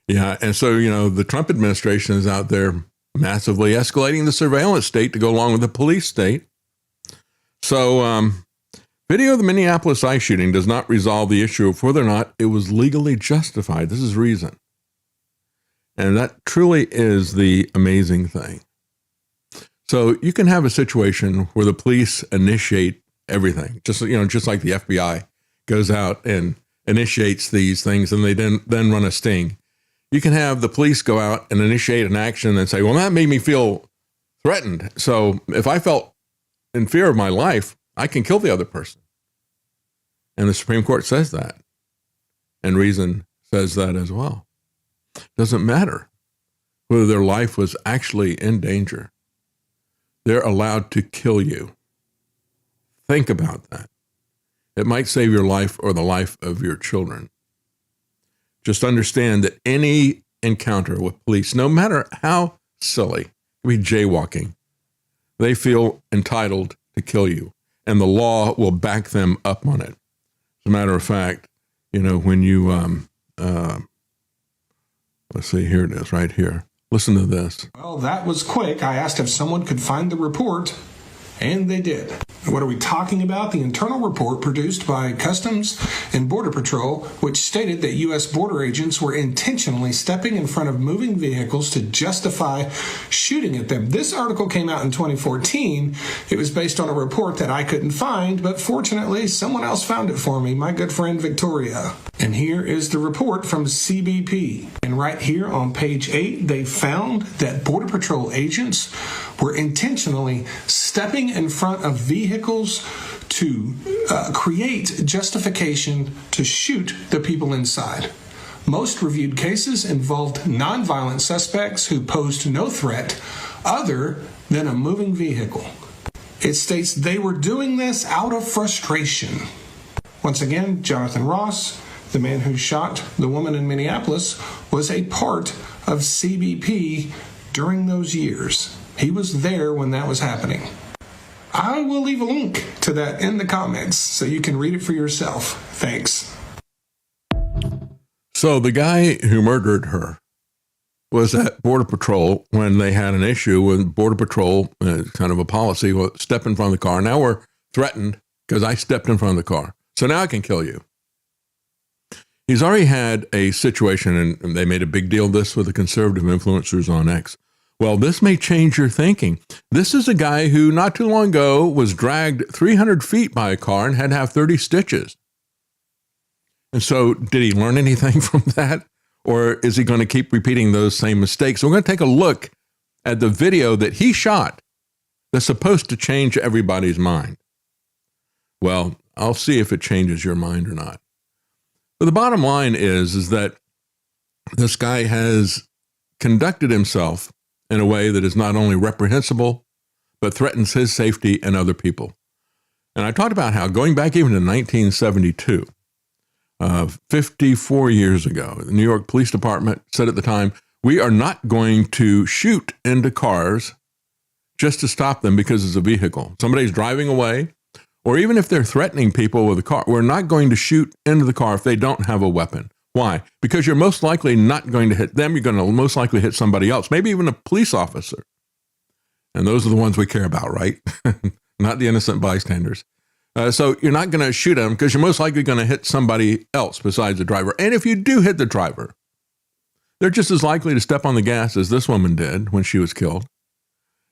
Yeah, and so, the Trump administration is out there massively escalating the surveillance state to go along with the police state. So, video of the Minneapolis ICE shooting does not resolve the issue of whether or not it was legally justified. This is reason. And that truly is the amazing thing. So you can have a situation where the police initiate everything, just like the FBI goes out and initiates these things, and they then run a sting. You can have the police go out and initiate an action and say, well, that made me feel threatened. So if I felt in fear of my life, I can kill the other person. And the Supreme Court says that. And reason says that as well. Doesn't matter whether their life was actually in danger. They're allowed to kill you. Think about that. It might save your life or the life of your children. Just understand that any encounter with police, no matter how silly, it could be jaywalking, they feel entitled to kill you, and the law will back them up on it. As a matter of fact, when you, let's see, here it is right here. Listen to this. Well, that was quick. I asked if someone could find the report, and they did. What are we talking about? The internal report produced by Customs and Border Patrol, which stated that U.S. border agents were intentionally stepping in front of moving vehicles to justify shooting at them. This article came out in 2014. It was based on a report that I couldn't find, but fortunately someone else found it for me, my good friend Victoria. And here is the report from CBP. And right here on page 8, they found that Border Patrol agents were intentionally stepping in front of vehicles to create justification to shoot the people inside. Most reviewed cases involved nonviolent suspects who posed no threat other than a moving vehicle. It states they were doing this out of frustration. Once again, Jonathan Ross, the man who shot the woman in Minneapolis, was a part of CBP during those years. He was there when that was happening. I will leave a link to that in the comments so you can read it for yourself. Thanks. So the guy who murdered her was at Border Patrol when they had an issue with Border Patrol, kind of a policy, step in front of the car. Now we're threatened because I stepped in front of the car. So now I can kill you. He's already had a situation, and they made a big deal of this with the conservative influencers on X. Well, this may change your thinking. This is a guy who not too long ago was dragged 300 feet by a car and had to have 30 stitches. And so did he learn anything from that? Or is he going to keep repeating those same mistakes? So we're going to take a look at the video that he shot that's supposed to change everybody's mind. Well, I'll see if it changes your mind or not. But the bottom line is that this guy has conducted himself in a way that is not only reprehensible, but threatens his safety and other people. And I talked about how going back even to 1972, 54 years ago, the New York Police Department said at the time, we are not going to shoot into cars just to stop them because it's a vehicle. Somebody's driving away, or even if they're threatening people with a car, we're not going to shoot into the car if they don't have a weapon. Why? Because you're most likely not going to hit them. You're going to most likely hit somebody else, maybe even a police officer. And those are the ones we care about, right? Not the innocent bystanders. So you're not going to shoot him because you're most likely going to hit somebody else besides the driver. And if you do hit the driver, they're just as likely to step on the gas as this woman did when she was killed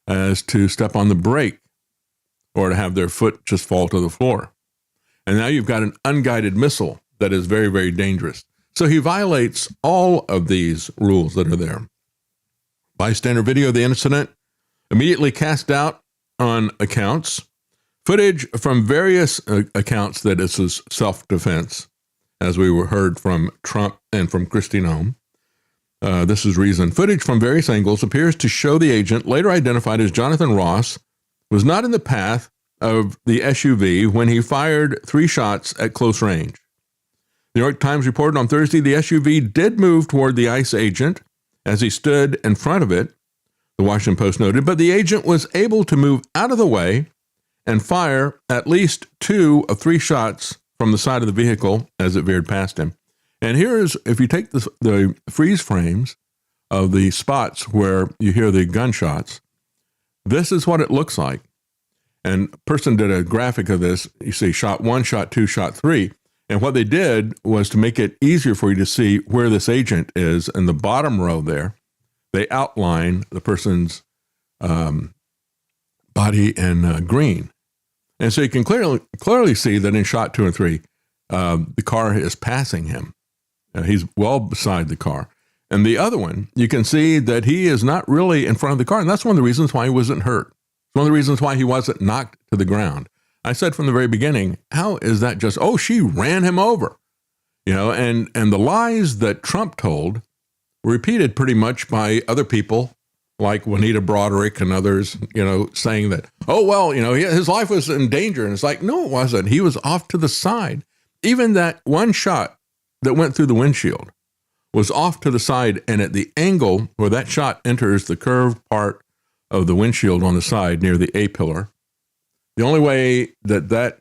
as to step on the brake or to have their foot just fall to the floor. And now you've got an unguided missile that is very, very dangerous. So he violates all of these rules that are there. Bystander video of the incident immediately cast out on accounts. Footage from various accounts that this is self-defense, as we heard from Trump and from Kristi Noem. This is reason. Footage from various angles appears to show the agent, later identified as Jonathan Ross, was not in the path of the SUV when he fired 3 shots at close range. The New York Times reported on Thursday the SUV did move toward the ICE agent as he stood in front of it, the Washington Post noted, but the agent was able to move out of the way and fire at least 2 of 3 shots from the side of the vehicle as it veered past him. And here's, if you take the freeze frames of the spots where you hear the gunshots, this is what it looks like. And a person did a graphic of this. You see shot 1, shot 2, shot 3. And what they did was to make it easier for you to see where this agent is in the bottom row there. They outline the person's body in green. And so you can clearly see that in shot 2 and 3, the car is passing him. He's well beside the car. And the other one, you can see that he is not really in front of the car. And that's one of the reasons why he wasn't hurt. It's one of the reasons why he wasn't knocked to the ground. I said from the very beginning, how is that just, oh, she ran him over? You know, and the lies that Trump told were repeated pretty much by other people like Juanita Broderick and others, you know, saying that, oh, well, you know, his life was in danger. And it's like, no, it wasn't. He was off to the side. Even that one shot that went through the windshield was off to the side. And at the angle where that shot enters the curved part of the windshield on the side near the A-pillar, the only way that that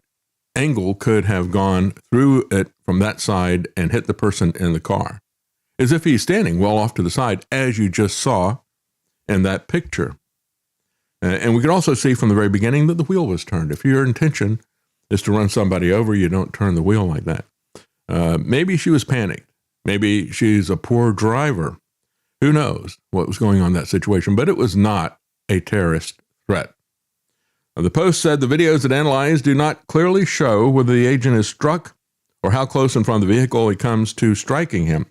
angle could have gone through it from that side and hit the person in the car is if he's standing well off to the side, as you just saw in that picture. And we can also see from the very beginning that the wheel was turned. If your intention is to run somebody over, you don't turn the wheel like that. Maybe she was panicked. Maybe she's a poor driver. Who knows what was going on in that situation? But it was not a terrorist threat. The Post said the videos it analyzed do not clearly show whether the agent is struck or how close in front of the vehicle he comes to striking him.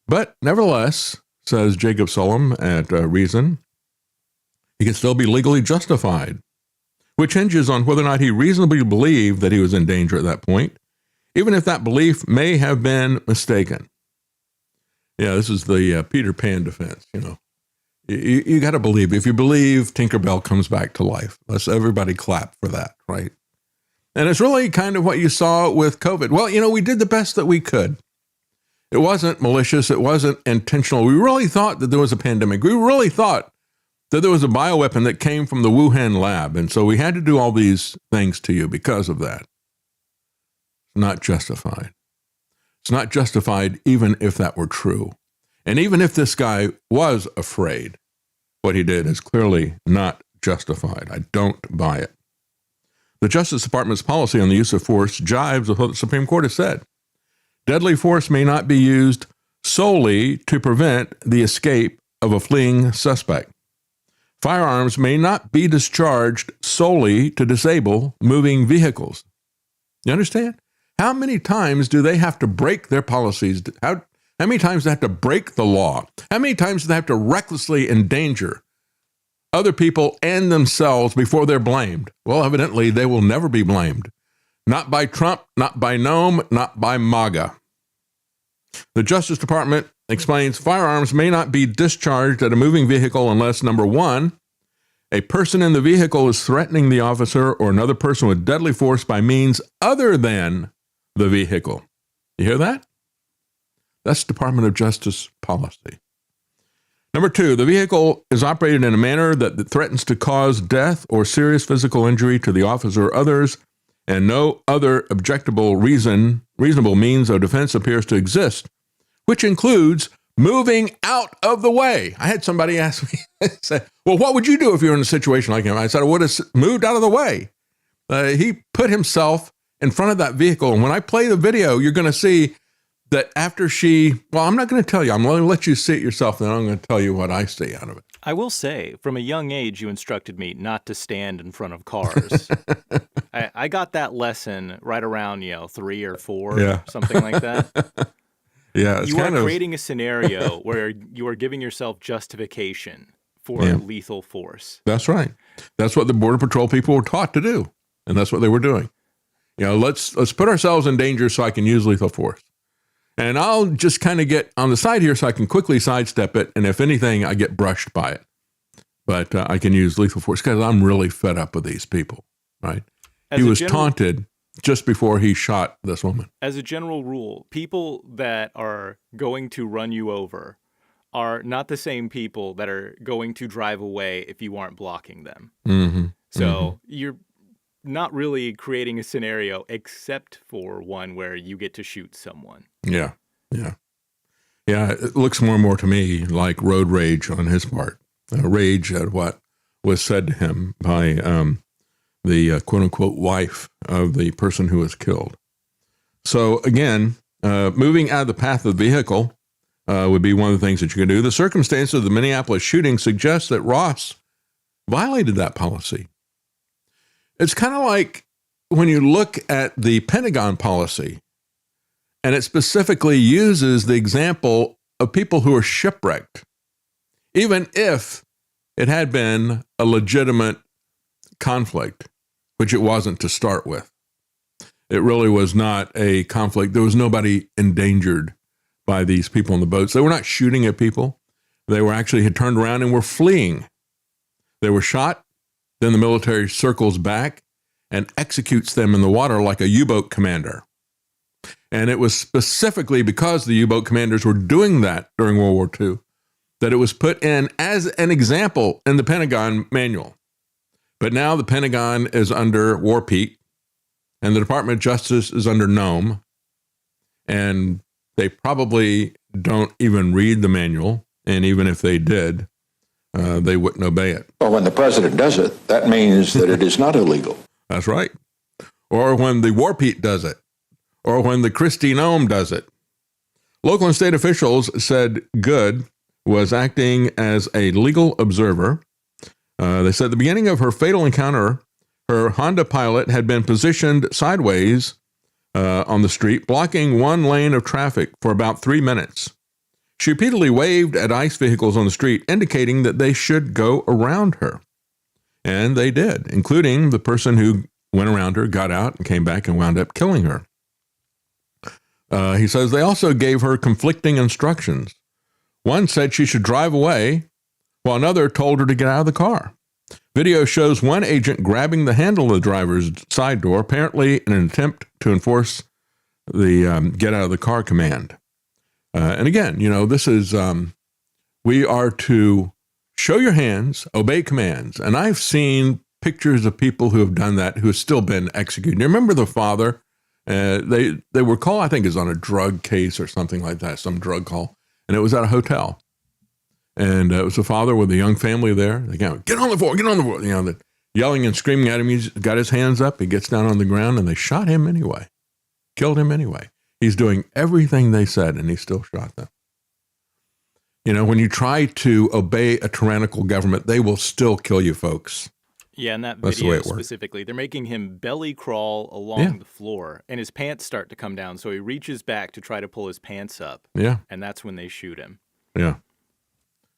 But nevertheless, says Jacob Sullum at Reason, he can still be legally justified, which hinges on whether or not he reasonably believed that he was in danger at that point, even if that belief may have been mistaken. Yeah, this is the Peter Pan defense, you know. You got to believe. If you believe Tinkerbell comes back to life, let's everybody clap for that, right? And it's really kind of what you saw with COVID. Well, you know, we did the best that we could. It wasn't malicious. It wasn't intentional. We really thought that there was a pandemic. We really thought that there was a bioweapon that came from the Wuhan lab. And so we had to do all these things to you because of that. It's not justified. It's not justified even if that were true. And even if this guy was afraid, what he did is clearly not justified. I don't buy it. The Justice Department's policy on the use of force jives with what the Supreme Court has said. Deadly force may not be used solely to prevent the escape of a fleeing suspect. Firearms may not be discharged solely to disable moving vehicles. You understand? How many times do they have to break their policies? How many times do they have to break the law? How many times do they have to recklessly endanger other people and themselves before they're blamed? Well, evidently, they will never be blamed. Not by Trump, not by Noem, not by MAGA. The Justice Department explains firearms may not be discharged at a moving vehicle unless, number one, a person in the vehicle is threatening the officer or another person with deadly force by means other than the vehicle. You hear that? That's Department of Justice policy. Number two, the vehicle is operated in a manner that threatens to cause death or serious physical injury to the officer or others, and no other reasonable means of defense appears to exist, which includes moving out of the way. I had somebody ask me, say, well, what would you do if you were in a situation like him? I said, I would have moved out of the way. He put himself in front of that vehicle. And when I play the video, you're going to see that after I'm not going to tell you. I'm going to let you see it yourself, and then I'm going to tell you what I see out of it. I will say, from a young age, you instructed me not to stand in front of cars. I got that lesson right around, 3 or 4, something like that. Yeah, you are creating a scenario where you are giving yourself justification for lethal force. That's right. That's what the Border Patrol people were taught to do, and that's what they were doing. Let's put ourselves in danger so I can use lethal force. And I'll just kind of get on the side here so I can quickly sidestep it. And if anything, I get brushed by it. But I can use lethal force because I'm really fed up with these people, right? He was taunted just before he shot this woman. As a general rule, people that are going to run you over are not the same people that are going to drive away if you aren't blocking them. Mm-hmm. So you're not really creating a scenario except for one where you get to shoot someone. Yeah. It looks more and more to me like road rage on his part. Rage at what was said to him by the quote-unquote wife of the person who was killed. So again, moving out of the path of the vehicle would be one of the things that you can do. The circumstances of the Minneapolis shooting suggest that Ross violated that policy. It's kind of like when you look at the Pentagon policy, and it specifically uses the example of people who are shipwrecked, even if it had been a legitimate conflict, which it wasn't to start with. It really was not a conflict. There was nobody endangered by these people on the boats. They were not shooting at people. They were actually had turned around and were fleeing. They were shot. Then the military circles back and executes them in the water like a U-boat commander. And it was specifically because the U-boat commanders were doing that during World War II that it was put in as an example in the Pentagon manual. But now the Pentagon is under War Pete, and the Department of Justice is under Noem, and they probably don't even read the manual, and even if they did, they wouldn't obey it. Well, when the president does it, that means that it is not illegal. That's right. Or when the War Pete does it, or when the Kristi Noem does it. Local and state officials said Good was acting as a legal observer. They said at the beginning of her fatal encounter, her Honda Pilot had been positioned sideways on the street, blocking one lane of traffic for about 3 minutes. She repeatedly waved at ICE vehicles on the street, indicating that they should go around her. And they did, including the person who went around her, got out, and came back and wound up killing her. He says they also gave her conflicting instructions. One said she should drive away, while another told her to get out of the car. Video shows one agent grabbing the handle of the driver's side door, apparently in an attempt to enforce the get out of the car command. And again, this is, we are to show your hands, obey commands. And I've seen pictures of people who have done that, who have still been executed. You remember the father? They were called, I think it was on a drug case or something like that, some drug call. And it was at a hotel. And it was a father with a young family there. They go, get on the floor, get on the floor. Yelling and screaming at him. He's got his hands up. He gets down on the ground, and they shot him anyway. Killed him anyway. He's doing everything they said, and he still shot them. When you try to obey a tyrannical government, they will still kill you, folks. Yeah, in that video specifically, they're making him belly crawl along the floor, and his pants start to come down. So he reaches back to try to pull his pants up. Yeah. And that's when they shoot him. Yeah.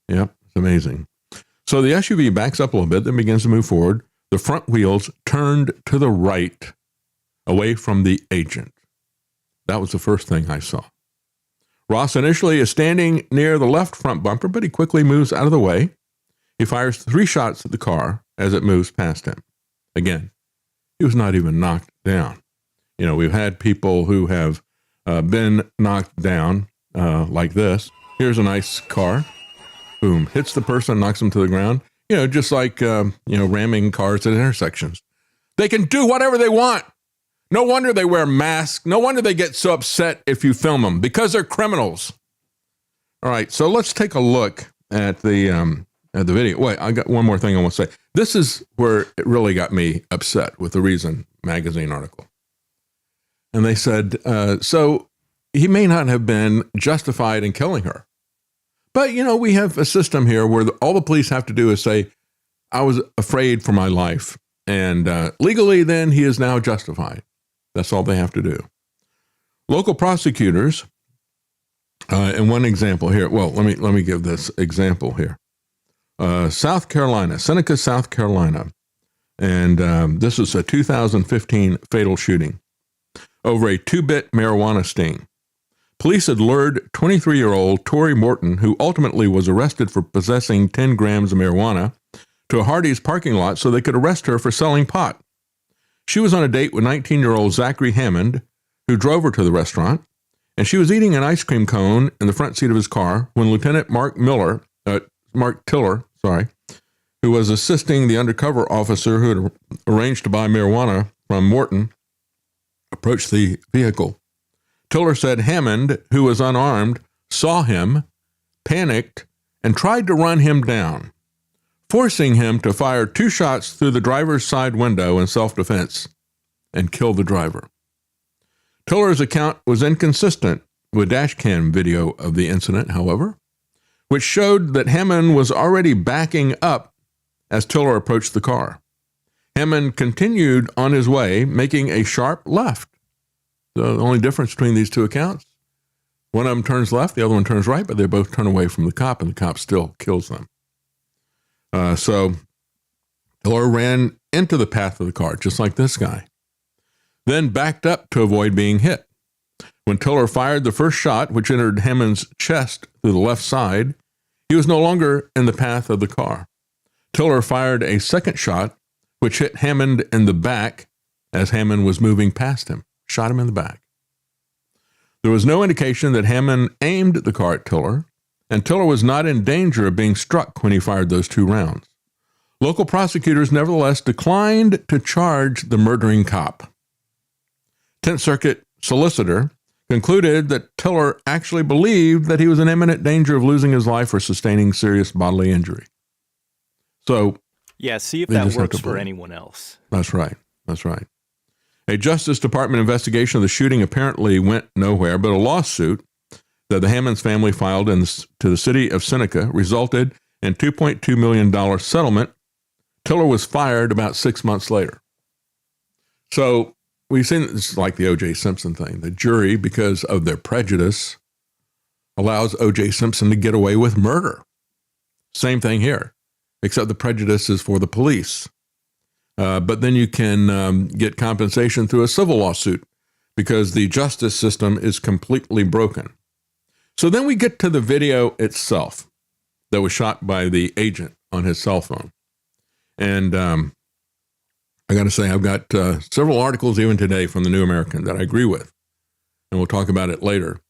Yeah, it's amazing. So the SUV backs up a little bit, then begins to move forward. The front wheels turned to the right, away from the agent. That was the first thing I saw. Ross initially is standing near the left front bumper, but he quickly moves out of the way. He fires 3 shots at the car as it moves past him. Again, he was not even knocked down. We've had people who have been knocked down like this. Here's a nice car. Boom, hits the person, knocks them to the ground. Just like, ramming cars at intersections. They can do whatever they want. No wonder they wear masks. No wonder they get so upset if you film them, because they're criminals. All right, so let's take a look at the at the video. Wait, I got one more thing I want to say. This is where it really got me upset with the Reason magazine article. And they said, so he may not have been justified in killing her. But, we have a system here where all the police have to do is say, I was afraid for my life. And legally, then, he is now justified. That's all they have to do. Local prosecutors, and one example here. Well, let me give this example here. South Carolina, Seneca, South Carolina. And this is a 2015 fatal shooting over a 2-bit marijuana sting. Police had lured 23-year-old Tori Morton, who ultimately was arrested for possessing 10 grams of marijuana, to a Hardee's parking lot so they could arrest her for selling pot. She was on a date with 19-year-old Zachary Hammond, who drove her to the restaurant, and she was eating an ice cream cone in the front seat of his car when Lieutenant Mark Tiller, who was assisting the undercover officer who had arranged to buy marijuana from Morton, approached the vehicle. Tiller said Hammond, who was unarmed, saw him, panicked, and tried to run him down, forcing him to fire 2 shots through the driver's side window in self-defense and kill the driver. Tiller's account was inconsistent with dashcam video of the incident, however, which showed that Hammond was already backing up as Tiller approached the car. Hammond continued on his way, making a sharp left. The only difference between these two accounts, one of them turns left, the other one turns right, but they both turn away from the cop, and the cop still kills them. So Tiller ran into the path of the car, just like this guy, then backed up to avoid being hit. When Tiller fired the first shot, which entered Hammond's chest through the left side, he was no longer in the path of the car. Tiller fired a second shot, which hit Hammond in the back as Hammond was moving past him, shot him in the back. There was no indication that Hammond aimed the car at Tiller, and Tiller was not in danger of being struck when he fired those 2 rounds. Local prosecutors nevertheless declined to charge the murdering cop. 10th Circuit solicitor concluded that Tiller actually believed that he was in imminent danger of losing his life or sustaining serious bodily injury. So, yeah, see if that works for anyone else. That's right. That's right. A Justice Department investigation of the shooting apparently went nowhere, but a lawsuit that the Hammonds family filed to the city of Seneca resulted in $2.2 million settlement. Tiller was fired about 6 months later. So we've seen this like the O.J. Simpson thing. The jury, because of their prejudice, allows O.J. Simpson to get away with murder. Same thing here, except the prejudice is for the police. But then you can get compensation through a civil lawsuit because the justice system is completely broken. So then we get to the video itself that was shot by the agent on his cell phone. And I got to say, I've got several articles even today from the New American that I agree with, and we'll talk about it later.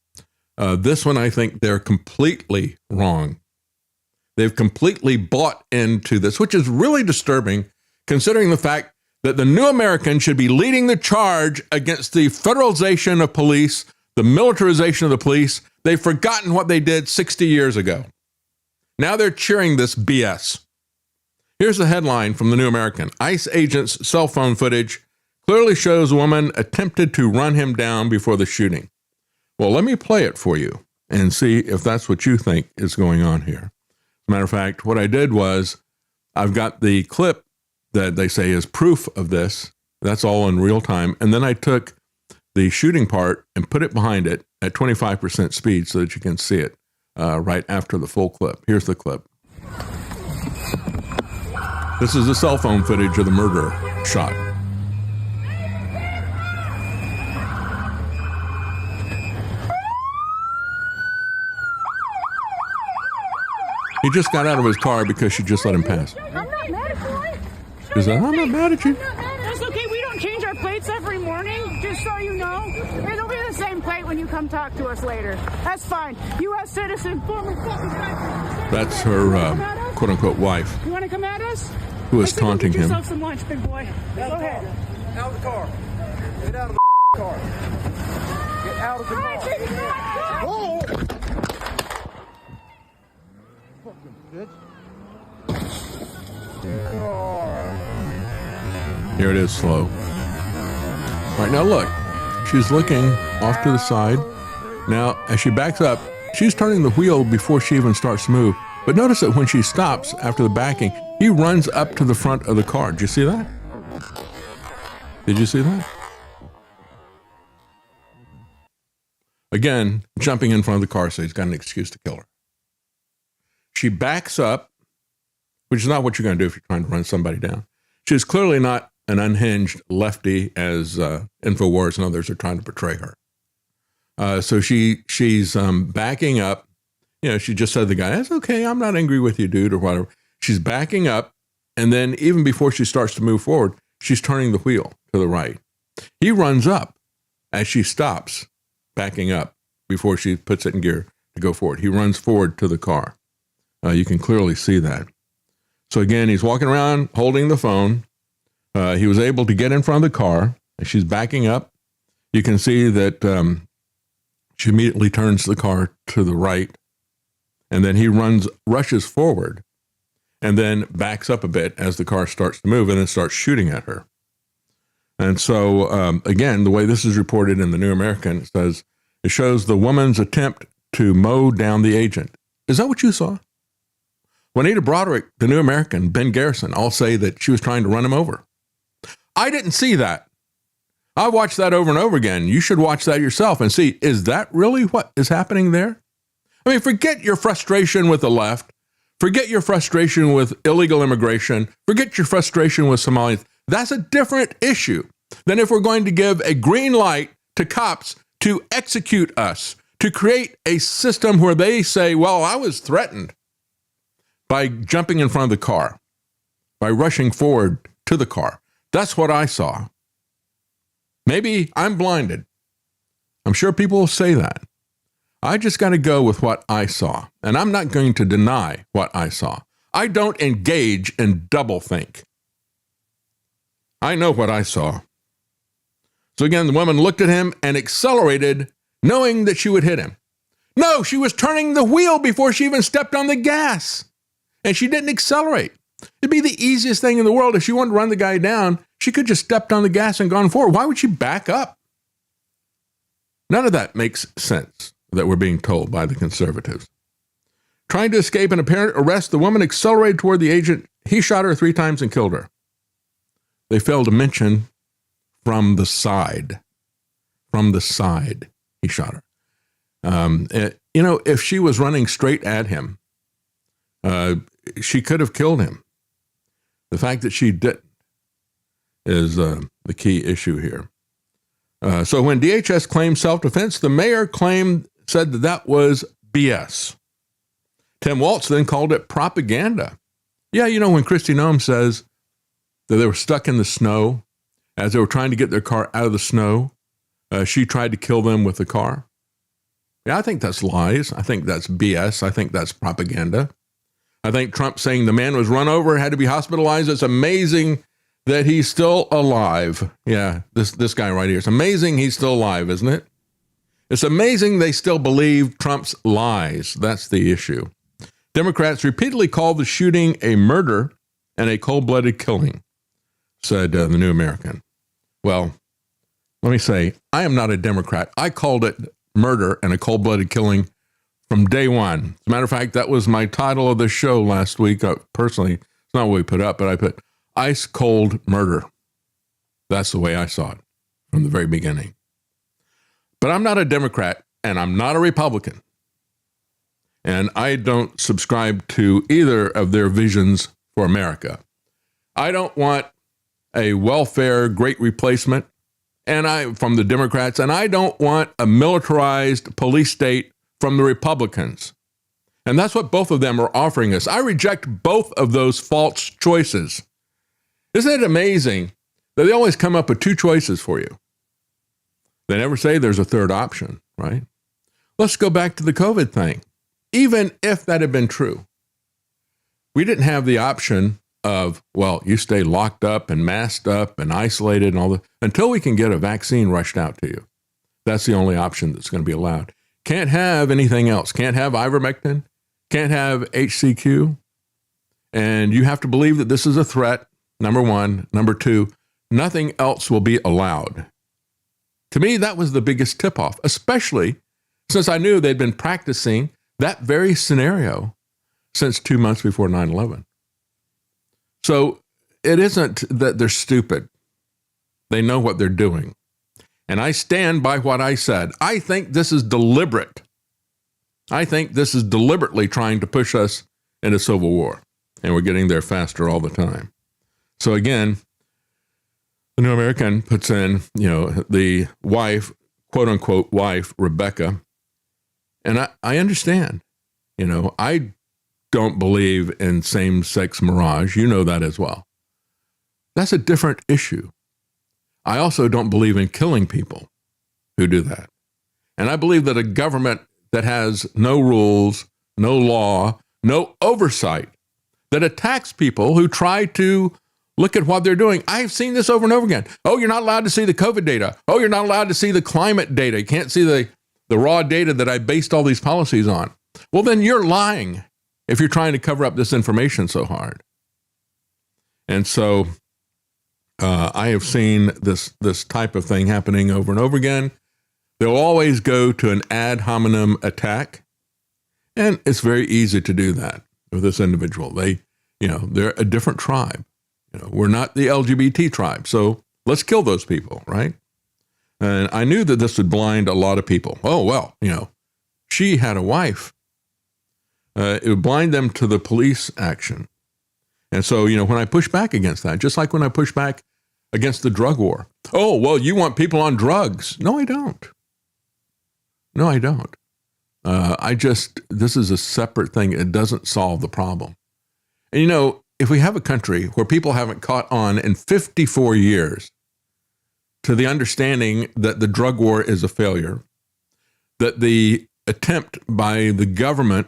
This one, I think they're completely wrong. They've completely bought into this, which is really disturbing, considering the fact that the New American should be leading the charge against the federalization of police, the militarization of the police. They've forgotten what they did 60 years ago. Now they're cheering this BS. Here's the headline from the New American. ICE agent's cell phone footage clearly shows a woman attempted to run him down before the shooting. Well, let me play it for you and see if that's what you think is going on here. As a matter of fact, what I did was I've got the clip that they say is proof of this. That's all in real time. And then I took the shooting part and put it behind it at 25% speed so that you can see it right after the full clip. Here's the clip. This is the cell phone footage of the murder shot. He just got out of his car because she just let him pass. I'm not mad at you. He said, I'm not mad at you. That's okay. We don't change our plates every morning, just so you know. It'll be the same plate when you come talk to us later. That's fine. U.S. citizen, former fucking country. That's her quote-unquote wife. You want to come at us? Who is taunting him. Get yourself some lunch, big boy. Go ahead. Out of the car. Get out of the car. Get out of the car. Whoa! Fucking bitch. Here it is, slow. Right, now look. She's looking off to the side. Now, as she backs up, she's turning the wheel before she even starts to move. But notice that when she stops after the backing, he runs up to the front of the car. Did you see that? Did you see that? Again, jumping in front of the car so he's got an excuse to kill her. She backs up, which is not what you're going to do if you're trying to run somebody down. She's clearly not an unhinged lefty, as InfoWars and others are trying to portray her. So she's backing up. You know, she just said to the guy, "That's okay, I'm not angry with you, dude," or whatever. She's backing up, and then even before she starts to move forward, she's turning the wheel to the right. He runs up as she stops, backing up before she puts it in gear to go forward. He runs forward to the car. You can clearly see that. So again, he's walking around holding the phone. He was able to get in front of the car. She's backing up. You can see that she immediately turns the car to the right, and then he rushes forward, and then backs up a bit as the car starts to move, and then starts shooting at her. And so, again, the way this is reported in the New American, it shows the woman's attempt to mow down the agent. Is that what you saw? Juanita Broderick, the New American, Ben Garrison, all say that she was trying to run him over. I didn't see that. I watched that over and over again. You should watch that yourself and see, is that really what is happening there? I mean, forget your frustration with the left. Forget your frustration with illegal immigration. Forget your frustration with Somalis. That's a different issue than if we're going to give a green light to cops to execute us, to create a system where they say, well, I was threatened by jumping in front of the car, by rushing forward to the car. That's what I saw. Maybe I'm blinded. I'm sure people will say that. I just got to go with what I saw, and I'm not going to deny what I saw. I don't engage in doublethink. I know what I saw. So again, the woman looked at him and accelerated, knowing that she would hit him. No, she was turning the wheel before she even stepped on the gas, and she didn't accelerate. It'd be the easiest thing in the world. If she wanted to run the guy down, she could just stepped on the gas and gone forward. Why would she back up? None of that makes sense that we're being told by the conservatives. Trying to escape an apparent arrest, the woman accelerated toward the agent. He shot her 3 times and killed her. They failed to mention from the side. From the side, he shot her. If she was running straight at him, she could have killed him. The fact that she didn't is the key issue here. So when DHS claimed self-defense, the mayor said that was BS. Tim Walz then called it propaganda. Yeah, when Kristi Noem says that they were stuck in the snow as they were trying to get their car out of the snow, she tried to kill them with the car. Yeah, I think that's lies. I think that's BS. I think that's propaganda. I think Trump saying the man was run over, had to be hospitalized. It's amazing that he's still alive. Yeah, this guy right here. It's amazing he's still alive, isn't it? It's amazing they still believe Trump's lies. That's the issue. Democrats repeatedly called the shooting a murder and a cold-blooded killing, said the New American. Well, let me say, I am not a Democrat. I called it murder and a cold-blooded killing from day one. As a matter of fact, that was my title of the show last week. Personally, it's not what we put up, but I put ice cold murder. That's the way I saw it from the very beginning. But I'm not a Democrat and I'm not a Republican. And I don't subscribe to either of their visions for America. I don't want a welfare great replacement from the Democrats, and I don't want a militarized police state from the Republicans. And that's what both of them are offering us. I reject both of those false choices. Isn't it amazing that they always come up with 2 choices for you? They never say there's a third option, right? Let's go back to the COVID thing. Even if that had been true, we didn't have the option of, well, you stay locked up and masked up and isolated and all that until we can get a vaccine rushed out to you. That's the only option that's going to be allowed. Can't have anything else. Can't have ivermectin. Can't have HCQ. And you have to believe that this is a threat, number one. Number two, nothing else will be allowed. To me, that was the biggest tip-off, especially since I knew they'd been practicing that very scenario since 2 months before 9/11. So it isn't that they're stupid. They know what they're doing. And I stand by what I said. I think this is deliberate. I think this is deliberately trying to push us into civil war. And we're getting there faster all the time. So again, the New American puts in, the wife, quote unquote wife, Rebecca. And I understand, I don't believe in same-sex marriage. You know that as well. That's a different issue. I also don't believe in killing people who do that. And I believe that a government that has no rules, no law, no oversight, that attacks people who try to look at what they're doing. I've seen this over and over again. Oh, you're not allowed to see the COVID data. Oh, you're not allowed to see the climate data. You can't see the raw data that I based all these policies on. Well, then you're lying if you're trying to cover up this information so hard. And so I have seen this type of thing happening over and over again. They'll always go to an ad hominem attack. And it's very easy to do that with this individual. They're a different tribe. We're not the LGBT tribe. So let's kill those people, right? And I knew that this would blind a lot of people. Oh, well, she had a wife. It would blind them to the police action. And so, when I push back against that, just like when I push back against the drug war. Oh, well, you want people on drugs. No, I don't. No, I don't. This is a separate thing. It doesn't solve the problem. And, if we have a country where people haven't caught on in 54 years to the understanding that the drug war is a failure, that the attempt by the government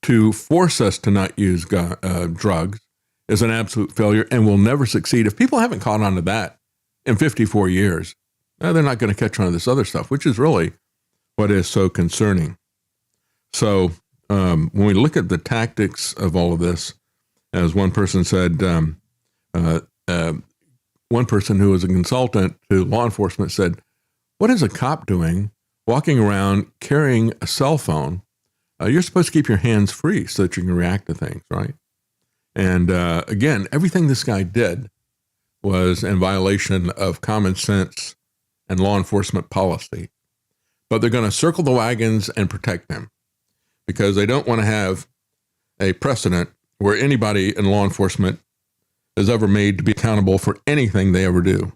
to force us to not use drugs is an absolute failure and will never succeed. If people haven't caught on to that in 54 years, they're not going to catch on to this other stuff, which is really what is so concerning. So when we look at the tactics of all of this, as one person said, one person who was a consultant to law enforcement said, what is a cop doing walking around carrying a cell phone? You're supposed to keep your hands free so that you can react to things, right? And again, everything this guy did was in violation of common sense and law enforcement policy. But they're going to circle the wagons and protect him because they don't want to have a precedent where anybody in law enforcement is ever made to be accountable for anything they ever do.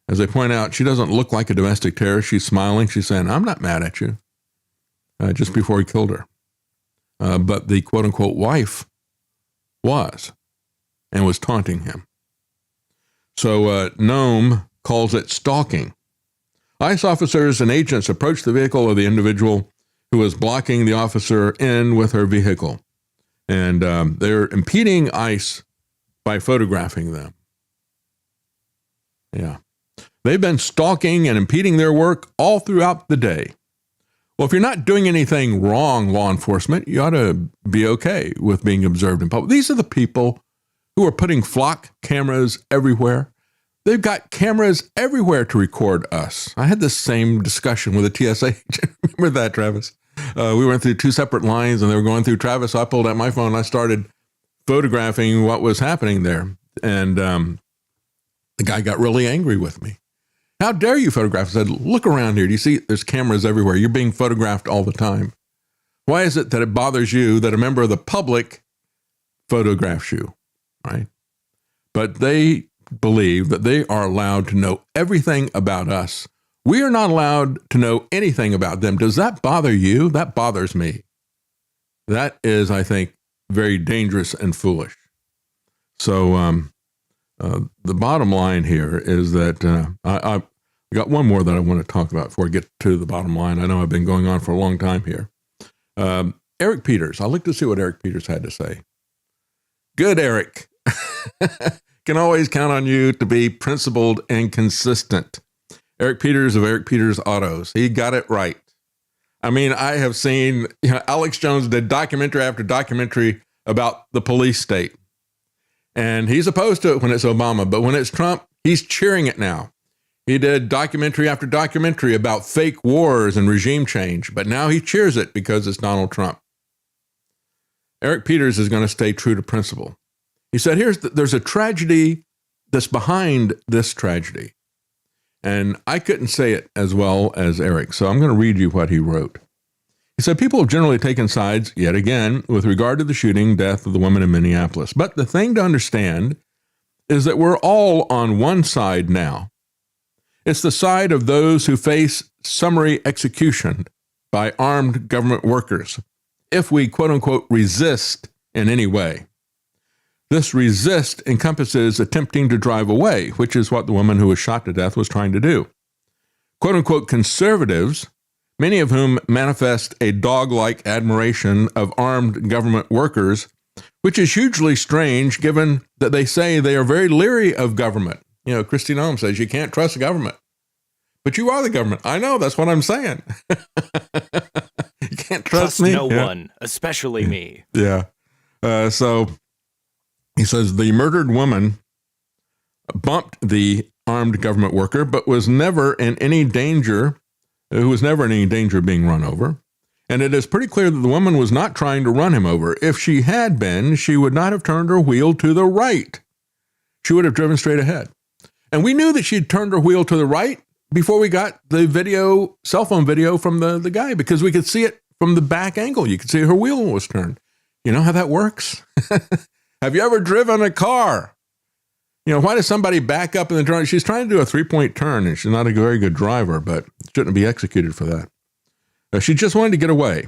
As they point out, she doesn't look like a domestic terrorist. She's smiling. She's saying, I'm not mad at you, just before he killed her. But the quote-unquote wife was, and was taunting him. So Noem calls it stalking. ICE officers and agents approached the vehicle of the individual who was blocking the officer in with her vehicle. And they're impeding ICE by photographing them. Yeah. They've been stalking and impeding their work all throughout the day. Well, if you're not doing anything wrong, law enforcement, you ought to be okay with being observed in public. These are the people who are putting flock cameras everywhere. They've got cameras everywhere to record us. I had this same discussion with a TSA agent. Remember that, Travis? We went through two separate lines and they were going through Travis. So I pulled out my phone and I started photographing what was happening there. And the guy got really angry with me. How dare you photograph? I said, look around here. Do you see there's cameras everywhere? You're being photographed all the time. Why is it that it bothers you that a member of the public photographs you, right? But they believe that they are allowed to know everything about us. We are not allowed to know anything about them. Does that bother you? That bothers me. That is, I think, very dangerous and foolish. So the bottom line here is that I've got one more that I want to talk about before I get to the bottom line. I know I've been going on for a long time here. Eric Peters. I looked to see what Eric Peters had to say. Good, Eric. Can always count on you to be principled and consistent. Eric Peters of Eric Peters Autos. He got it right. I mean, I have seen, Alex Jones did documentary after documentary about the police state. And he's opposed to it when it's Obama. But when it's Trump, He's cheering it now. He did documentary after documentary about fake wars and regime change, but now he cheers it because it's Donald Trump. Eric Peters is going to stay true to principle. He said, there's a tragedy that's behind this tragedy. And I couldn't say it as well as Eric, so I'm going to read you what he wrote. He said, people have generally taken sides, yet again, with regard to the shooting death of the woman in Minneapolis. But the thing to understand is that we're all on one side now. It's the side of those who face summary execution by armed government workers if we, quote unquote, resist in any way. This resist encompasses attempting to drive away, which is what the woman who was shot to death was trying to do. Quote unquote conservatives, many of whom manifest a dog-like admiration of armed government workers, which is hugely strange given that they say they are very leery of government. You know, Kristi Noem says you can't trust the government. But you are the government. I know, that's what I'm saying. You can't trust me. No one, especially me. Yeah. So he says the murdered woman bumped the armed government worker, but was never in any danger of being run over. And it is pretty clear that the woman was not trying to run him over. If she had been, she would not have turned her wheel to the right. She would have driven straight ahead. And we knew that she'd turned her wheel to the right before we got the cell phone video from the guy, because we could see it from the back angle. You could see her wheel was turned. You know how that works? Have you ever driven a car? You know, why does somebody back up in the turn? She's trying to do a 3-point turn, and she's not a very good driver, but shouldn't be executed for that. She just wanted to get away.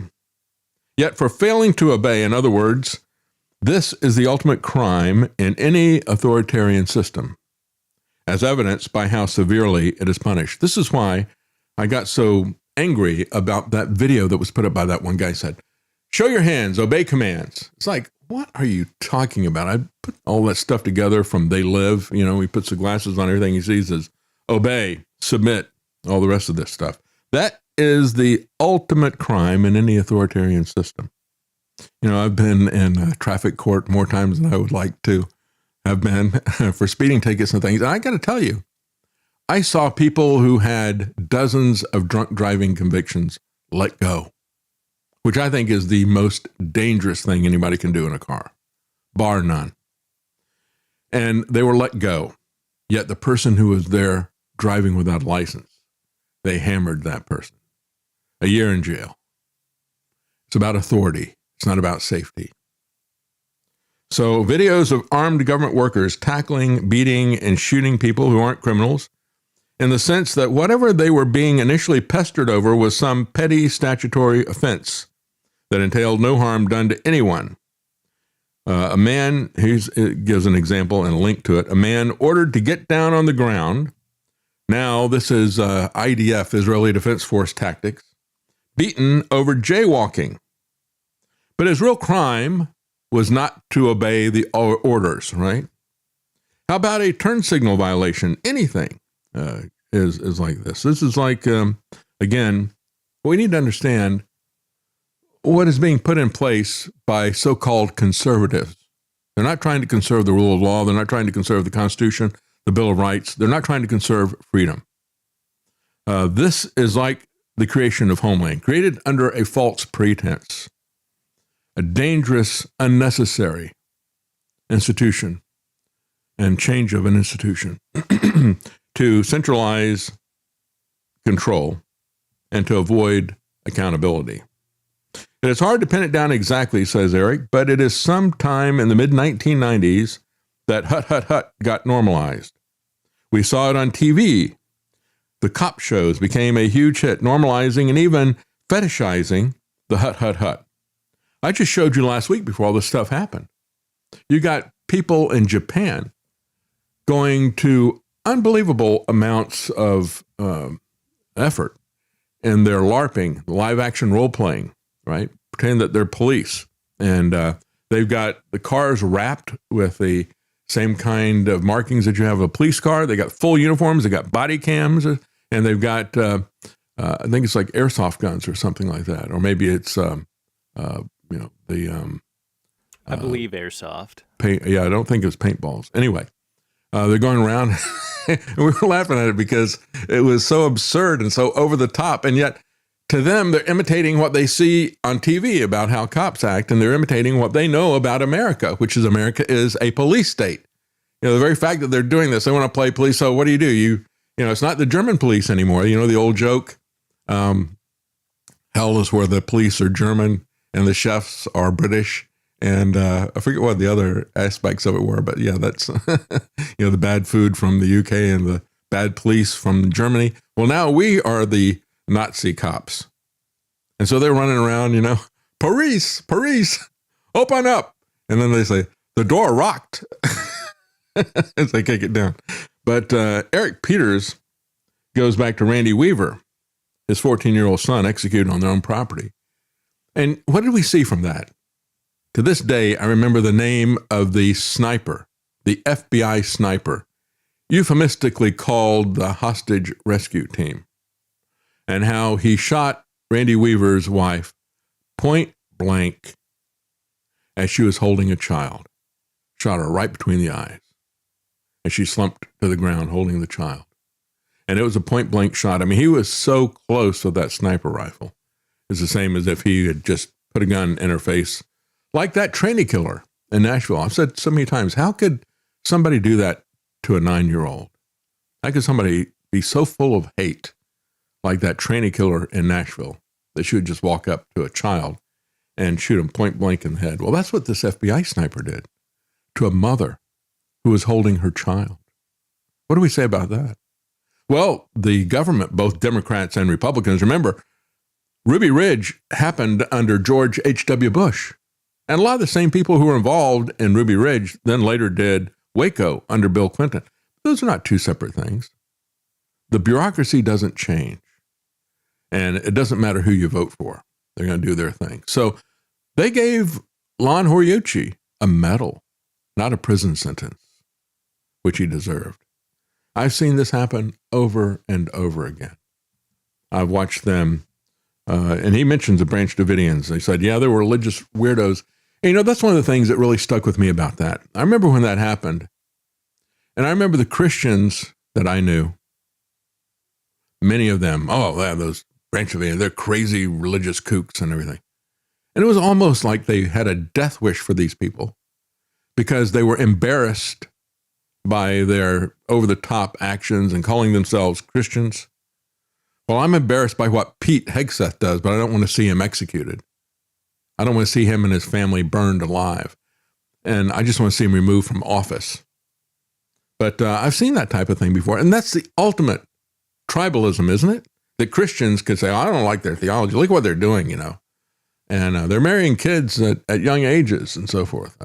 Yet for failing to obey, in other words, this is the ultimate crime in any authoritarian system, as evidenced by how severely it is punished. This is why I got so angry about that video that was put up by that one guy. He said, show your hands, obey commands. It's like, what are you talking about? I put all that stuff together from They Live. You know, he puts the glasses on, everything he sees is obey, submit, all the rest of this stuff. That is the ultimate crime in any authoritarian system. You know, I've been in traffic court more times than I would like to have been for speeding tickets and things. And I got to tell you, I saw people who had dozens of drunk driving convictions let go, which I think is the most dangerous thing anybody can do in a car, bar none. And they were let go. Yet the person who was there driving without a license, they hammered that person. A year in jail. It's about authority. It's not about safety. So videos of armed government workers tackling, beating, and shooting people who aren't criminals, in the sense that whatever they were being initially pestered over was some petty statutory offense that entailed no harm done to anyone. A man, it gives an example and a link to it, a man ordered to get down on the ground. Now, this is IDF, Israeli Defense Force tactics, beaten over jaywalking. But his real crime was not to obey the orders, right? How about a turn signal violation? Anything is like this. This is like, again, we need to understand what is being put in place by so-called conservatives. They're not trying to conserve the rule of law. They're not trying to conserve the Constitution, the Bill of Rights. They're not trying to conserve freedom. This is like the creation of Homeland, created under a false pretense, a dangerous, unnecessary institution and change of an institution to centralize control and to avoid accountability. It is hard to pin it down exactly, says Eric, but it is sometime in the mid-1990s that hut, hut, hut got normalized. We saw it on TV. The cop shows became a huge hit, normalizing and even fetishizing the hut, hut, hut. I just showed you last week before all this stuff happened. You got people in Japan going to unbelievable amounts of effort in their LARPing, live action role playing, right? Pretend that they're police. And they've got the cars wrapped with the same kind of markings that you have a police car. They got full uniforms. They got body cams, and they've got, I think it's like airsoft guns or something like that. Or maybe it's, I believe airsoft. I don't think it's paintballs. Anyway, they're going around We were laughing at it because it was so absurd and so over the top. And yet to them, they're imitating what they see on TV about how cops act. And they're imitating what they know about America, which is America is a police state. You know, the very fact that they're doing this, they want to play police. So what do? You know, it's not the German police anymore. You know, the old joke, hell is where the police are German and the chefs are British. And I forget what the other aspects of it were, but yeah, that's, you know, the bad food from the UK and the bad police from Germany. Well, now we are the Nazi cops. And so they're running around, you know, Paris, open up. And then they say, the door rocked as they kick it down. But Eric Peters goes back to Randy Weaver, his 14-year-old son executed on their own property. And what did we see from that? To this day, I remember the name of the sniper, the FBI sniper, euphemistically called the hostage rescue team, and how he shot Randy Weaver's wife point blank as she was holding a child, shot her right between the eyes, and she slumped to the ground holding the child. And it was a point blank shot. I mean, he was so close with that sniper rifle. It's the same as if he had just put a gun in her face. Like that trainee killer in Nashville. I've said so many times, how could somebody do that to a 9-year-old? How could somebody be so full of hate like that trainee killer in Nashville that she would just walk up to a child and shoot him point blank in the head? Well, that's what this FBI sniper did to a mother who was holding her child. What do we say about that? Well, the government, both Democrats and Republicans, remember, Ruby Ridge happened under George H.W. Bush. And a lot of the same people who were involved in Ruby Ridge then later did Waco under Bill Clinton. Those are not two separate things. The bureaucracy doesn't change. And it doesn't matter who you vote for. They're going to do their thing. So they gave Lon Horiuchi a medal, not a prison sentence, which he deserved. I've seen this happen over and over again. I've watched them, and he mentions the Branch Davidians. They said, yeah, they were religious weirdos. And, you know, that's one of the things that really stuck with me about that. I remember when that happened, and I remember the Christians that I knew, many of them, oh, yeah, those Branch Davidians, they're crazy religious kooks and everything. And it was almost like they had a death wish for these people because they were embarrassed by their over-the-top actions and calling themselves Christians. Well, I'm embarrassed by what Pete Hegseth does, but I don't want to see him executed. I don't want to see him and his family burned alive. And I just want to see him removed from office. But I've seen that type of thing before. And that's the ultimate tribalism, isn't it? That Christians could say, oh, I don't like their theology. Look what they're doing, you know. And they're marrying kids at young ages and so forth.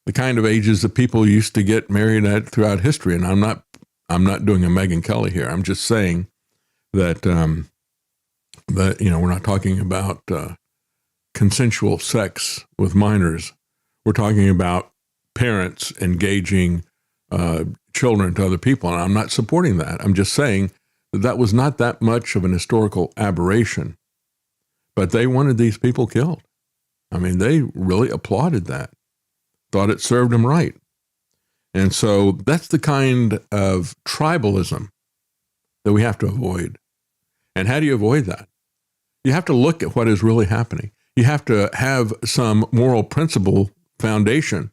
The kind of ages that people used to get married at throughout history. And I'm not doing a Megyn Kelly here. I'm just saying that, you know, we're not talking about consensual sex with minors. We're talking about parents engaging children to other people. And I'm not supporting that. I'm just saying that that was not that much of an historical aberration. But they wanted these people killed. I mean, they really applauded that, thought it served them right. And so that's the kind of tribalism that we have to avoid. And how do you avoid that? You have to look at what is really happening. You have to have some moral principle foundation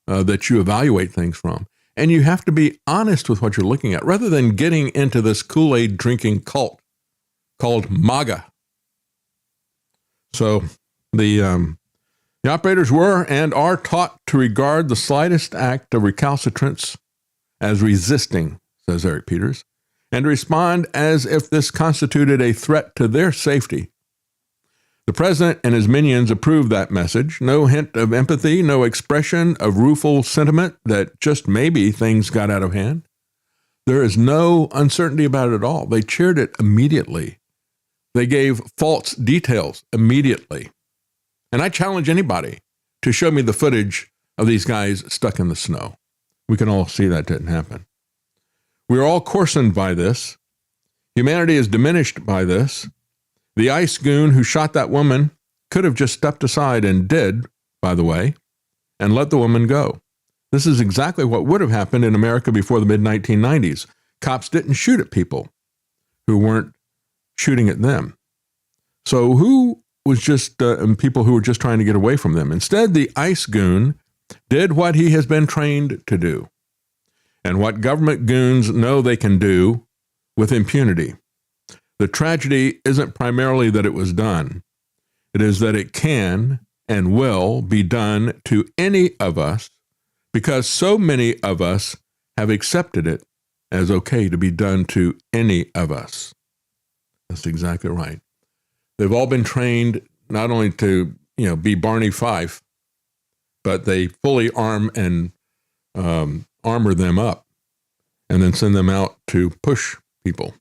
that you evaluate things from. And you have to be honest with what you're looking at, rather than getting into this Kool-Aid drinking cult called MAGA. So the operators were and are taught to regard the slightest act of recalcitrance as resisting, says Eric Peters, and to respond as if this constituted a threat to their safety. The president and his minions approved that message. No hint of empathy, no expression of rueful sentiment that just maybe things got out of hand. There is no uncertainty about it at all. They cheered it immediately. They gave false details immediately. And I challenge anybody to show me the footage of these guys stuck in the snow. We can all see that didn't happen. We are all coarsened by this. Humanity is diminished by this. The ICE goon who shot that woman could have just stepped aside and did, by the way, and let the woman go. This is exactly what would have happened in America before the mid-1990s. Cops didn't shoot at people who weren't shooting at them. So who was just people who were just trying to get away from them? Instead, the ICE goon did what he has been trained to do, and what government goons know they can do with impunity. The tragedy isn't primarily that it was done. It is that it can and will be done to any of us, because so many of us have accepted it as okay to be done to any of us. That's exactly right. They've all been trained not only to, be Barney Fife, but they fully arm and armor them up and then send them out to push people.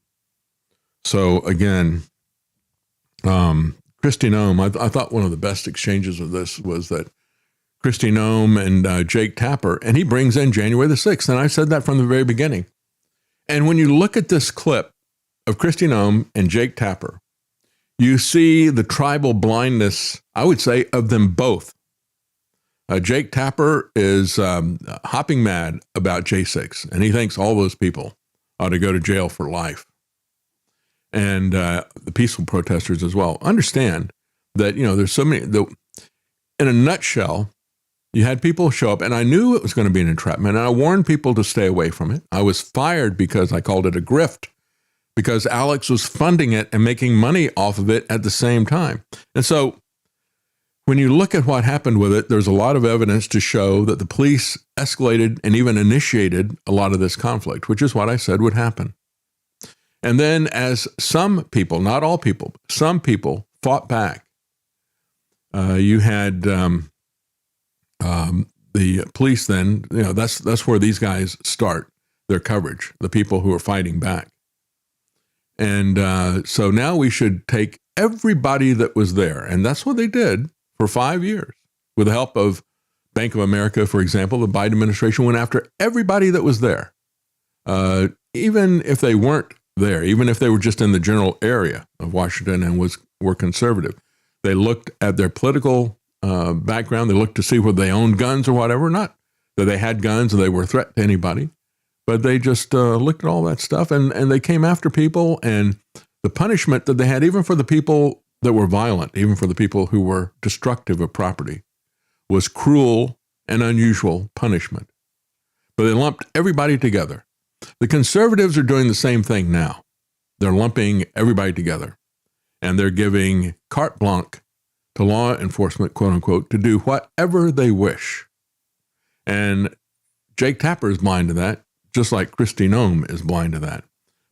So again, Kristi Noem, I thought one of the best exchanges of this was that Kristi Noem and Jake Tapper, and he brings in January the 6th. And I said that from the very beginning. And when you look at this clip of Kristi Noem and Jake Tapper, you see the tribal blindness, I would say, of them both. Jake Tapper is hopping mad about J6, and he thinks all those people ought to go to jail for life. And the peaceful protesters as well. Understand that, there's so many, in a nutshell, you had people show up, and I knew it was going to be an entrapment, and I warned people to stay away from it. I was fired because I called it a grift, because Alex was funding it and making money off of it at the same time. And so when you look at what happened with it, there's a lot of evidence to show that the police escalated and even initiated a lot of this conflict, which is what I said would happen. And then as some people, not all people, some people fought back, you had the police then, that's where these guys start their coverage, the people who are fighting back. And so now we should take everybody that was there. And that's what they did for 5 years. With the help of Bank of America, for example, the Biden administration went after everybody that was there. Even if they weren't there, even if they were just in the general area of Washington and were conservative. They looked at their political background. They looked to see whether they owned guns or whatever. Not that they had guns or they were a threat to anybody. But they just looked at all that stuff, and they came after people, and the punishment that they had, even for the people that were violent, even for the people who were destructive of property, was cruel and unusual punishment. But they lumped everybody together. The conservatives are doing the same thing now. They're lumping everybody together, and they're giving carte blanche to law enforcement, quote unquote, to do whatever they wish. And Jake Tapper is blind to that, just like Kristi Noem is blind to that.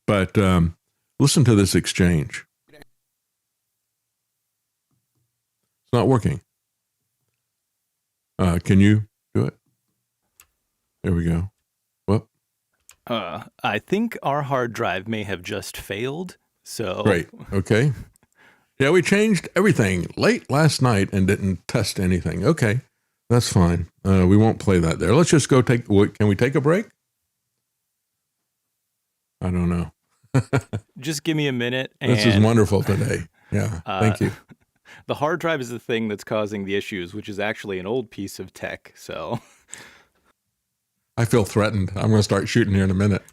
But listen to this exchange. It's not working. Can you do it? There we go. Well, I think our hard drive may have just failed. So great. Okay. Yeah, we changed everything late last night and didn't test anything. Okay, that's fine. We won't play that there. Let's just go can we take a break? I don't know. Just give me a minute. This is wonderful today. Yeah, thank you. The hard drive is the thing that's causing the issues, which is actually an old piece of tech. So I feel threatened. I'm going to start shooting here in a minute.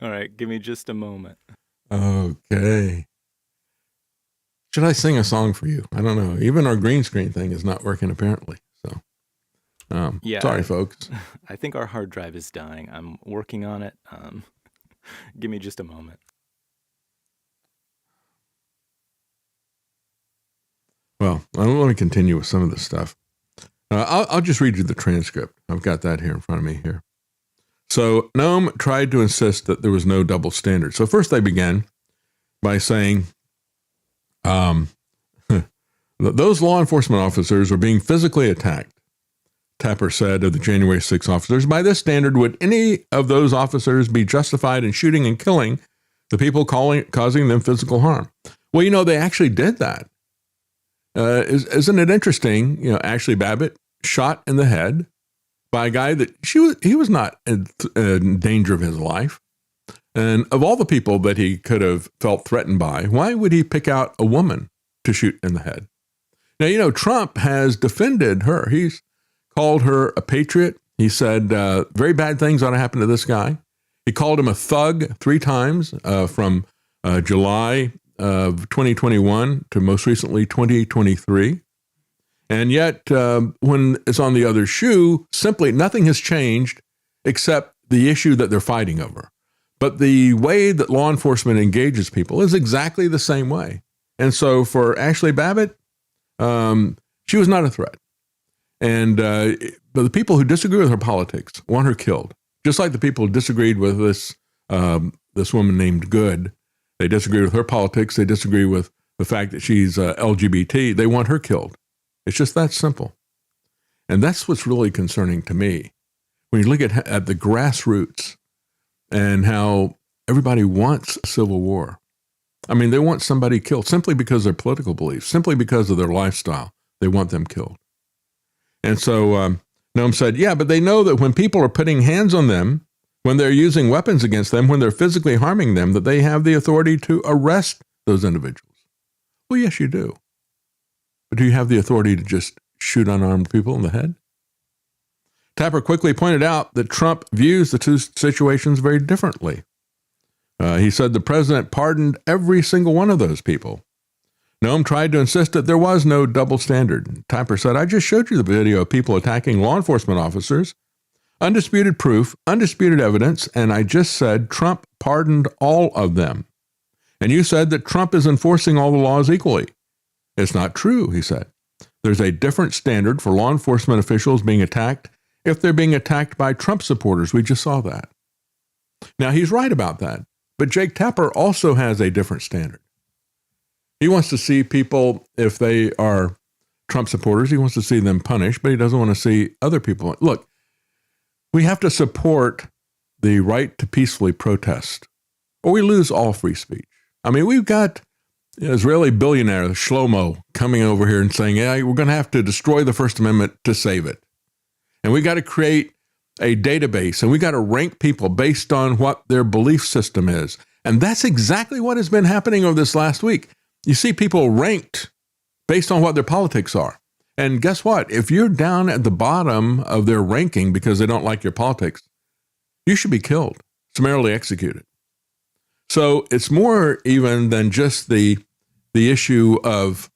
All right, give me just a moment. Okay. Should I sing a song for you? I don't know. Even our green screen thing is not working apparently. So, sorry, folks. I think our hard drive is dying. I'm working on it. Give me just a moment. Well, let me continue with some of this stuff. I'll just read you the transcript. I've got that here in front of me here. So Noem tried to insist that there was no double standard. So first they began by saying, those law enforcement officers are being physically attacked. Tapper said of the January 6 officers, by this standard, would any of those officers be justified in shooting and killing the people causing them physical harm? Well, they actually did that. Isn't it interesting? Ashley Babbitt shot in the head by a guy that he was not in danger of his life. And of all the people that he could have felt threatened by, why would he pick out a woman to shoot in the head? Now, Trump has defended her. He's called her a patriot. He said very bad things ought to happen to this guy. He called him a thug 3 times from July of 2021 to most recently 2023. And yet, when it's on the other shoe, simply nothing has changed except the issue that they're fighting over. But the way that law enforcement engages people is exactly the same way. And so for Ashley Babbitt, she was not a threat. And but the people who disagree with her politics want her killed. Just like the people who disagreed with this woman named Good. They disagree with her politics. They disagree with the fact that she's LGBT. They want her killed. It's just that simple. And that's what's really concerning to me. When you look at the grassroots and how everybody wants civil war. I mean, they want somebody killed simply because of their political beliefs, simply because of their lifestyle. They want them killed. And so Noem said, yeah, but they know that when people are putting hands on them, when they're using weapons against them, when they're physically harming them, that they have the authority to arrest those individuals. Well, yes, you do. But do you have the authority to just shoot unarmed people in the head? Tapper quickly pointed out that Trump views the two situations very differently. He said the president pardoned every single one of those people. Noem tried to insist that there was no double standard. Tapper said, I just showed you the video of people attacking law enforcement officers. Undisputed proof, undisputed evidence, and I just said Trump pardoned all of them. And you said that Trump is enforcing all the laws equally. It's not true, he said. There's a different standard for law enforcement officials being attacked if they're being attacked by Trump supporters. We just saw that. Now, he's right about that. But Jake Tapper also has a different standard. He wants to see people, if they are Trump supporters, he wants to see them punished, but he doesn't want to see other people. Look, we have to support the right to peacefully protest, or we lose all free speech. I mean, we've got Israeli billionaire Shlomo coming over here and saying, yeah, we're going to have to destroy the First Amendment to save it. And we got to create a database, and we got to rank people based on what their belief system is. And that's exactly what has been happening over this last week. You see people ranked based on what their politics are. And guess what? If you're down at the bottom of their ranking because they don't like your politics, you should be killed, summarily executed. So it's more even than just the issue of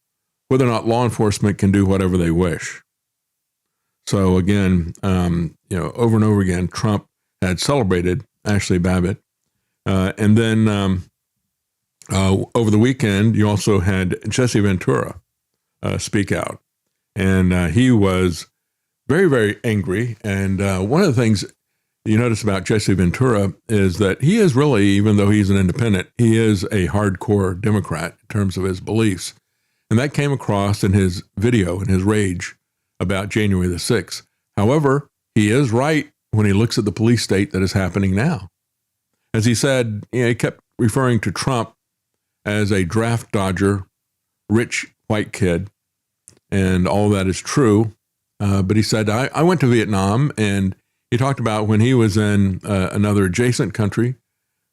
whether or not law enforcement can do whatever they wish. So again, over and over again, Trump had celebrated Ashley Babbitt. And then over the weekend, you also had Jesse Ventura speak out. And he was very, very angry. And one of the things you notice about Jesse Ventura is that he is really, even though he's an independent, he is a hardcore Democrat in terms of his beliefs. And that came across in his video, in his rage about January the 6th. However, he is right when he looks at the police state that is happening now. As he said, he kept referring to Trump as a draft dodger, rich white kid, and all that is true. But he said, I went to Vietnam, and he talked about when he was in another adjacent country,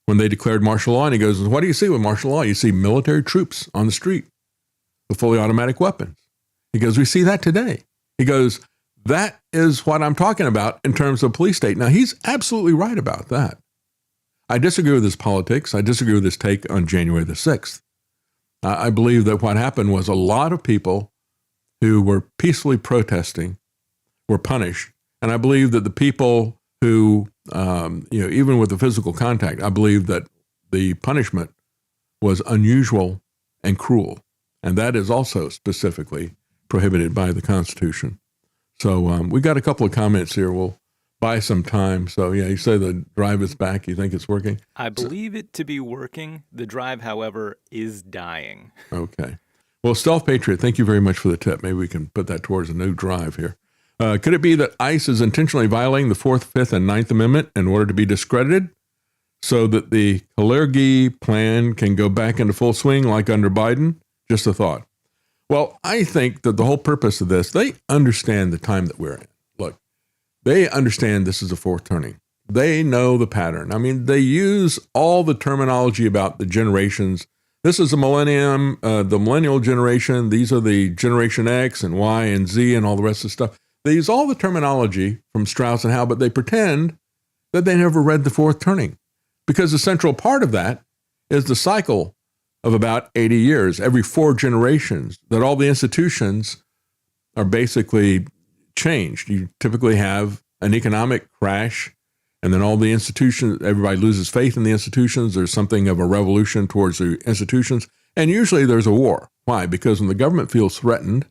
when they declared martial law, and he goes, what do you see with martial law? You see military troops on the street with fully automatic weapons. He goes, we see that today. He goes, that is what I'm talking about in terms of police state. Now, he's absolutely right about that. I disagree with his politics. I disagree with his take on January the 6th. I believe that what happened was a lot of people who were peacefully protesting were punished. And I believe that the people who, even with the physical contact, I believe that the punishment was unusual and cruel. And that is also specifically prohibited by the Constitution. So we got a couple of comments here. We'll buy some time. So, yeah, you say the drive is back. You think it's working? I believe it to be working. The drive, however, is dying. Okay. Well, Stealth Patriot, thank you very much for the tip. Maybe we can put that towards a new drive here. Could it be that ICE is intentionally violating the 4th, 5th, and 9th Amendment in order to be discredited so that the Kalergi plan can go back into full swing like under Biden? Just a thought. Well, I think that the whole purpose of this, they understand the time that we're in. Look, they understand this is a fourth turning. They know the pattern. I mean, they use all the terminology about the generations. This is a millennium, the millennial generation. These are the Generation X and Y and Z and all the rest of the stuff. They use all the terminology from Strauss and Howe, but they pretend that they never read The Fourth Turning, because the central part of that is the cycle of about 80 years, every 4 generations, that all the institutions are basically changed. You typically have an economic crash, and then all the institutions, everybody loses faith in the institutions. There's something of a revolution towards the institutions, and usually there's a war. Why? Because when the government feels threatened,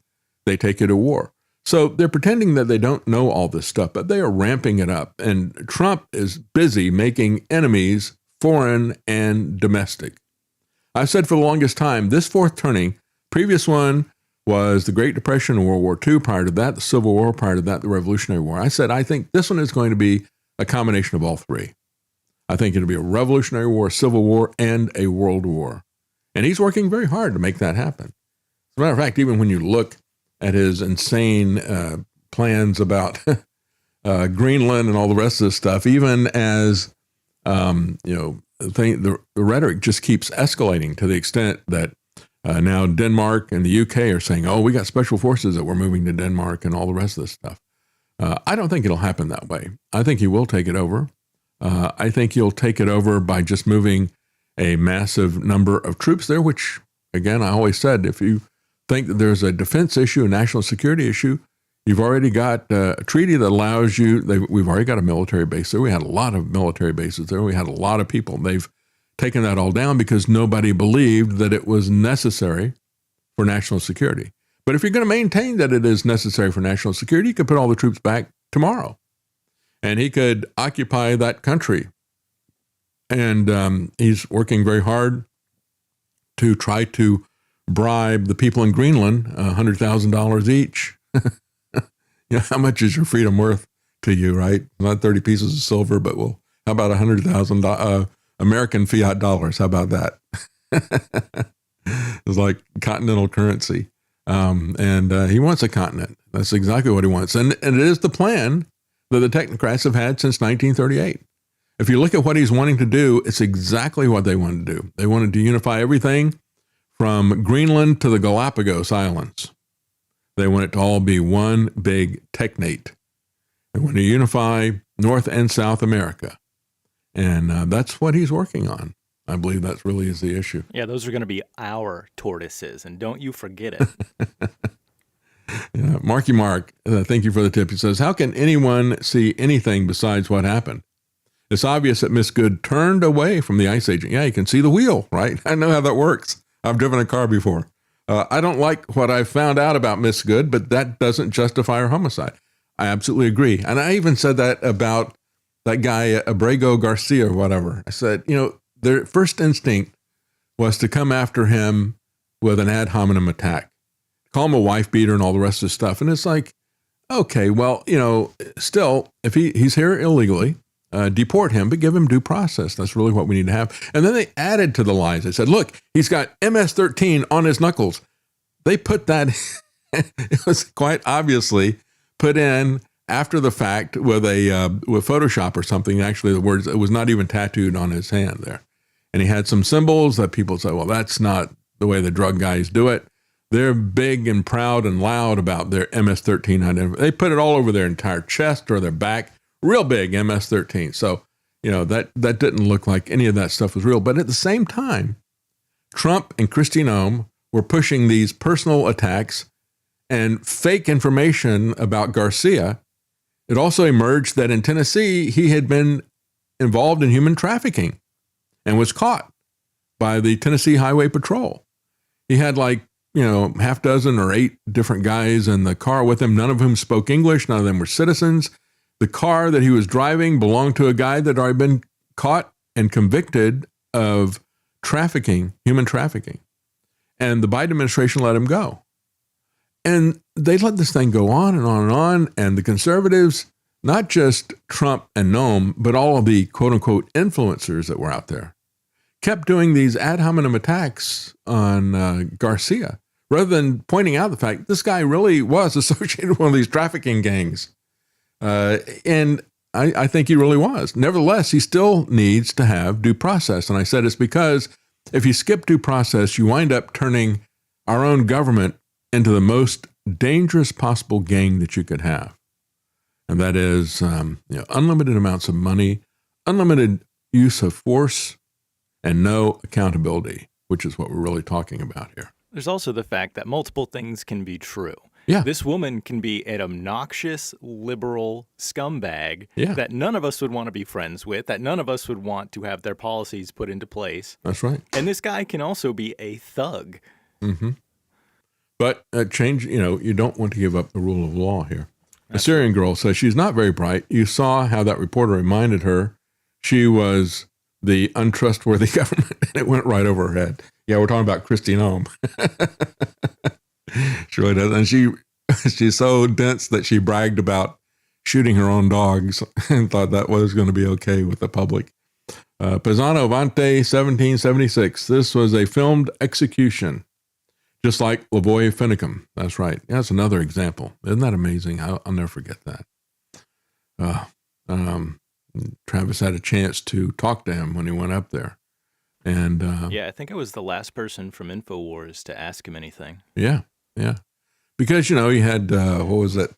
they take it to war. So they're pretending that they don't know all this stuff, but they are ramping it up. And Trump is busy making enemies, foreign and domestic. I've said for the longest time, this Fourth Turning, previous one was the Great Depression and World War II. Prior to that, the Civil War. Prior to that, the Revolutionary War. I said, I think this one is going to be a combination of all three. I think it'll be a Revolutionary War, a Civil War, and a World War. And he's working very hard to make that happen. As a matter of fact, even when you look at his insane plans about Greenland and all the rest of this stuff, even as, the rhetoric just keeps escalating to the extent that now Denmark and the UK are saying, oh, we got special forces that we're moving to Denmark and all the rest of this stuff. I don't think it'll happen that way. I think he will take it over. I think he'll take it over by just moving a massive number of troops there, which, again, I always said, if you think that there's a defense issue, a national security issue, you've already got a treaty that allows you, we've already got a military base there. We had a lot of military bases there. We had a lot of people. They've taken that all down because nobody believed that it was necessary for national security. But if you're going to maintain that it is necessary for national security, you could put all the troops back tomorrow. And he could occupy that country. And he's working very hard to try to bribe the people in Greenland $100,000 each. How much is your freedom worth to you, right? Not 30 pieces of silver, but how about 100,000 American fiat dollars? How about that? It's like continental currency. And he wants a continent. That's exactly what he wants. And it is the plan that the technocrats have had since 1938. If you look at what he's wanting to do, it's exactly what they wanted to do. They wanted to unify everything from Greenland to the Galapagos Islands. They want it to all be one big technate. They want to unify North and South America. And that's what he's working on. I believe that really is the issue. Yeah, those are going to be our tortoises, and don't you forget it. Yeah, Marky Mark, thank you for the tip. He says, how can anyone see anything besides what happened? It's obvious that Miss Good turned away from the ICE agent. Yeah, you can see the wheel, right? I know how that works. I've driven a car before. I don't like what I found out about Miss Good, but that doesn't justify her homicide. I absolutely agree. And I even said that about that guy, Abrego Garcia or whatever. I said, their first instinct was to come after him with an ad hominem attack, call him a wife beater and all the rest of the stuff. And it's like, okay, well, still, if he's here illegally, deport him, but give him due process. That's really what we need to have. And then they added to the lies. They said, look, he's got MS-13 on his knuckles. They put that, it was quite obviously put in after the fact with Photoshop or something. Actually, the words, it was not even tattooed on his hand there. And he had some symbols that people say, well, that's not the way the drug guys do it. They're big and proud and loud about their MS-13 identity. They put it all over their entire chest or their back. Real big MS-13. So, that didn't look like any of that stuff was real. But at the same time, Trump and Kristi Noem were pushing these personal attacks and fake information about Garcia. It also emerged that in Tennessee, he had been involved in human trafficking and was caught by the Tennessee Highway Patrol. He had half dozen or 8 different guys in the car with him, none of whom spoke English, none of them were citizens. The car that he was driving belonged to a guy that had already been caught and convicted of trafficking, human trafficking. And the Biden administration let him go. And they let this thing go on and on and on. And the conservatives, not just Trump and Noem, but all of the quote unquote influencers that were out there, kept doing these ad hominem attacks on Garcia, rather than pointing out the fact this guy really was associated with one of these trafficking gangs. And I think he really was. Nevertheless, he still needs to have due process. And I said it's because if you skip due process, you wind up turning our own government into the most dangerous possible gang that you could have. And that is unlimited amounts of money, unlimited use of force, and no accountability, which is what we're really talking about here. There's also the fact that multiple things can be true. Yeah. This woman can be an obnoxious liberal scumbag Yeah. that none of us would want to be friends with, that none of us would want to have their policies put into place. That's right. And this guy can also be a thug. Mm-hmm. But change, you don't want to give up the rule of law here. A Syrian girl says she's not very bright. You saw how that reporter reminded her she was the untrustworthy government, and it went right over her head. Yeah, we're talking about Kristi Noem. She really does. And she's so dense that she bragged about shooting her own dogs and thought that was going to be okay with the public. Pisano Vante, 1776. This was a filmed execution, just like Lavoy Finicum. That's right. That's another example. Isn't that amazing? I'll never forget that. Travis had a chance to talk to him when he went up there. And yeah, I think I was the last person from InfoWars to ask him anything. Yeah. Because, you had, what was it?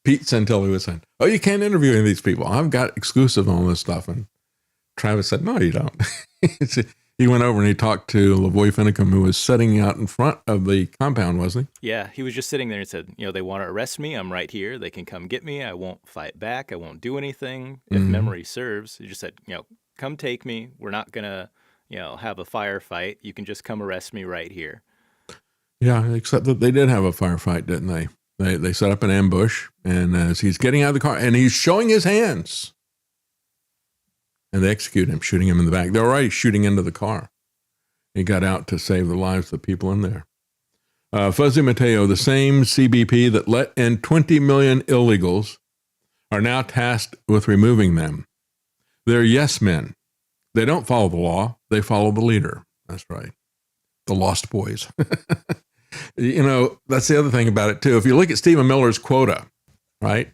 Pete Santilli was saying, oh, you can't interview any of these people. I've got exclusive on this stuff. And Travis said, no, you don't. He went over and he talked to Lavoy Finicum, who was sitting out in front of the compound, wasn't he? Yeah, he was just sitting there and said, they want to arrest me. I'm right here. They can come get me. I won't fight back. I won't do anything. If memory serves, he just said, come take me. We're not going to, have a firefight. You can just come arrest me right here. Yeah, except that they did have a firefight, didn't they? They set up an ambush, and as he's getting out of the car, and he's showing his hands, and they execute him, shooting him in the back. They're already shooting into the car. He got out to save the lives of the people in there. Fuzzy Mateo, the same CBP that let in 20 million illegals, are now tasked with removing them. They're yes men. They don't follow the law. They follow the leader. That's right. The Lost Boys. That's the other thing about it, too. If you look at Stephen Miller's quota, right?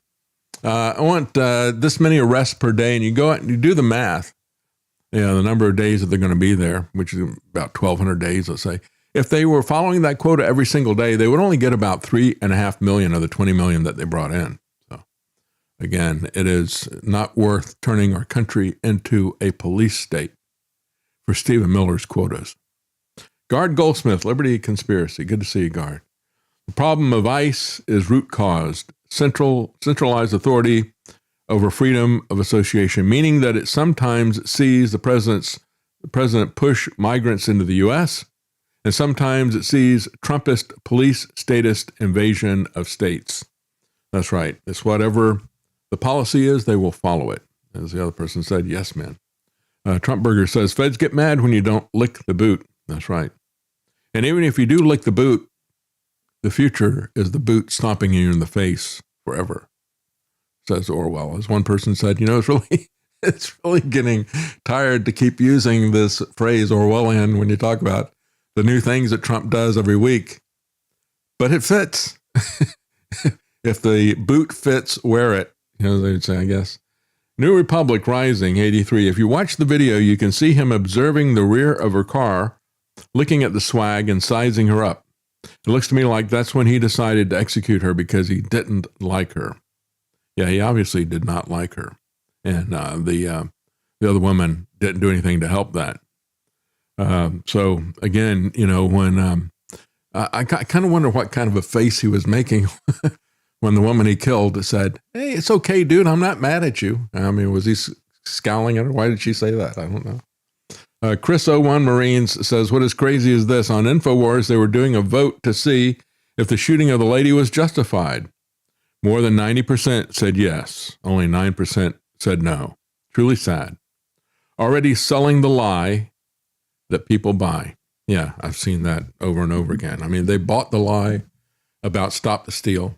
I want this many arrests per day, and you go out and you do the math, the number of days that they're going to be there, which is about 1,200 days, let's say. If they were following that quota every single day, they would only get about 3.5 million of the 20 million that they brought in. So, again, it is not worth turning our country into a police state for Stephen Miller's quotas. Guard Goldsmith, Liberty Conspiracy. Good to see you, Guard. The problem of ICE is root caused. Centralized authority over freedom of association, meaning that it sometimes sees the president push migrants into the U.S., and sometimes it sees Trumpist police statist invasion of states. That's right. It's whatever the policy is, they will follow it. As the other person said, yes, man. Trump Burger says, feds get mad when you don't lick the boot. That's right. And even if you do lick the boot, the future is the boot stomping you in the face forever, says Orwell. As one person said, it's really getting tired to keep using this phrase Orwellian when you talk about the new things that Trump does every week. But it fits. If the boot fits, wear it. They'd say, I guess. New Republic Rising, 83. If you watch the video, you can see him observing the rear of her car, looking at the swag and sizing her up. It looks to me like that's when he decided to execute her because he didn't like her. Yeah, he obviously did not like her. And the other woman didn't do anything to help that. So again, when I kind of wonder what kind of a face he was making when the woman he killed said, hey, it's okay, dude. I'm not mad at you. I mean, was he scowling at her? Why did she say that? I don't know. Chris 01 Marines says, what is crazy is this. On InfoWars, they were doing a vote to see if the shooting of the lady was justified. More than 90% said yes. Only 9% said no. Truly sad. Already selling the lie that people buy. Yeah, I've seen that over and over again. I mean, they bought the lie about Stop the Steal.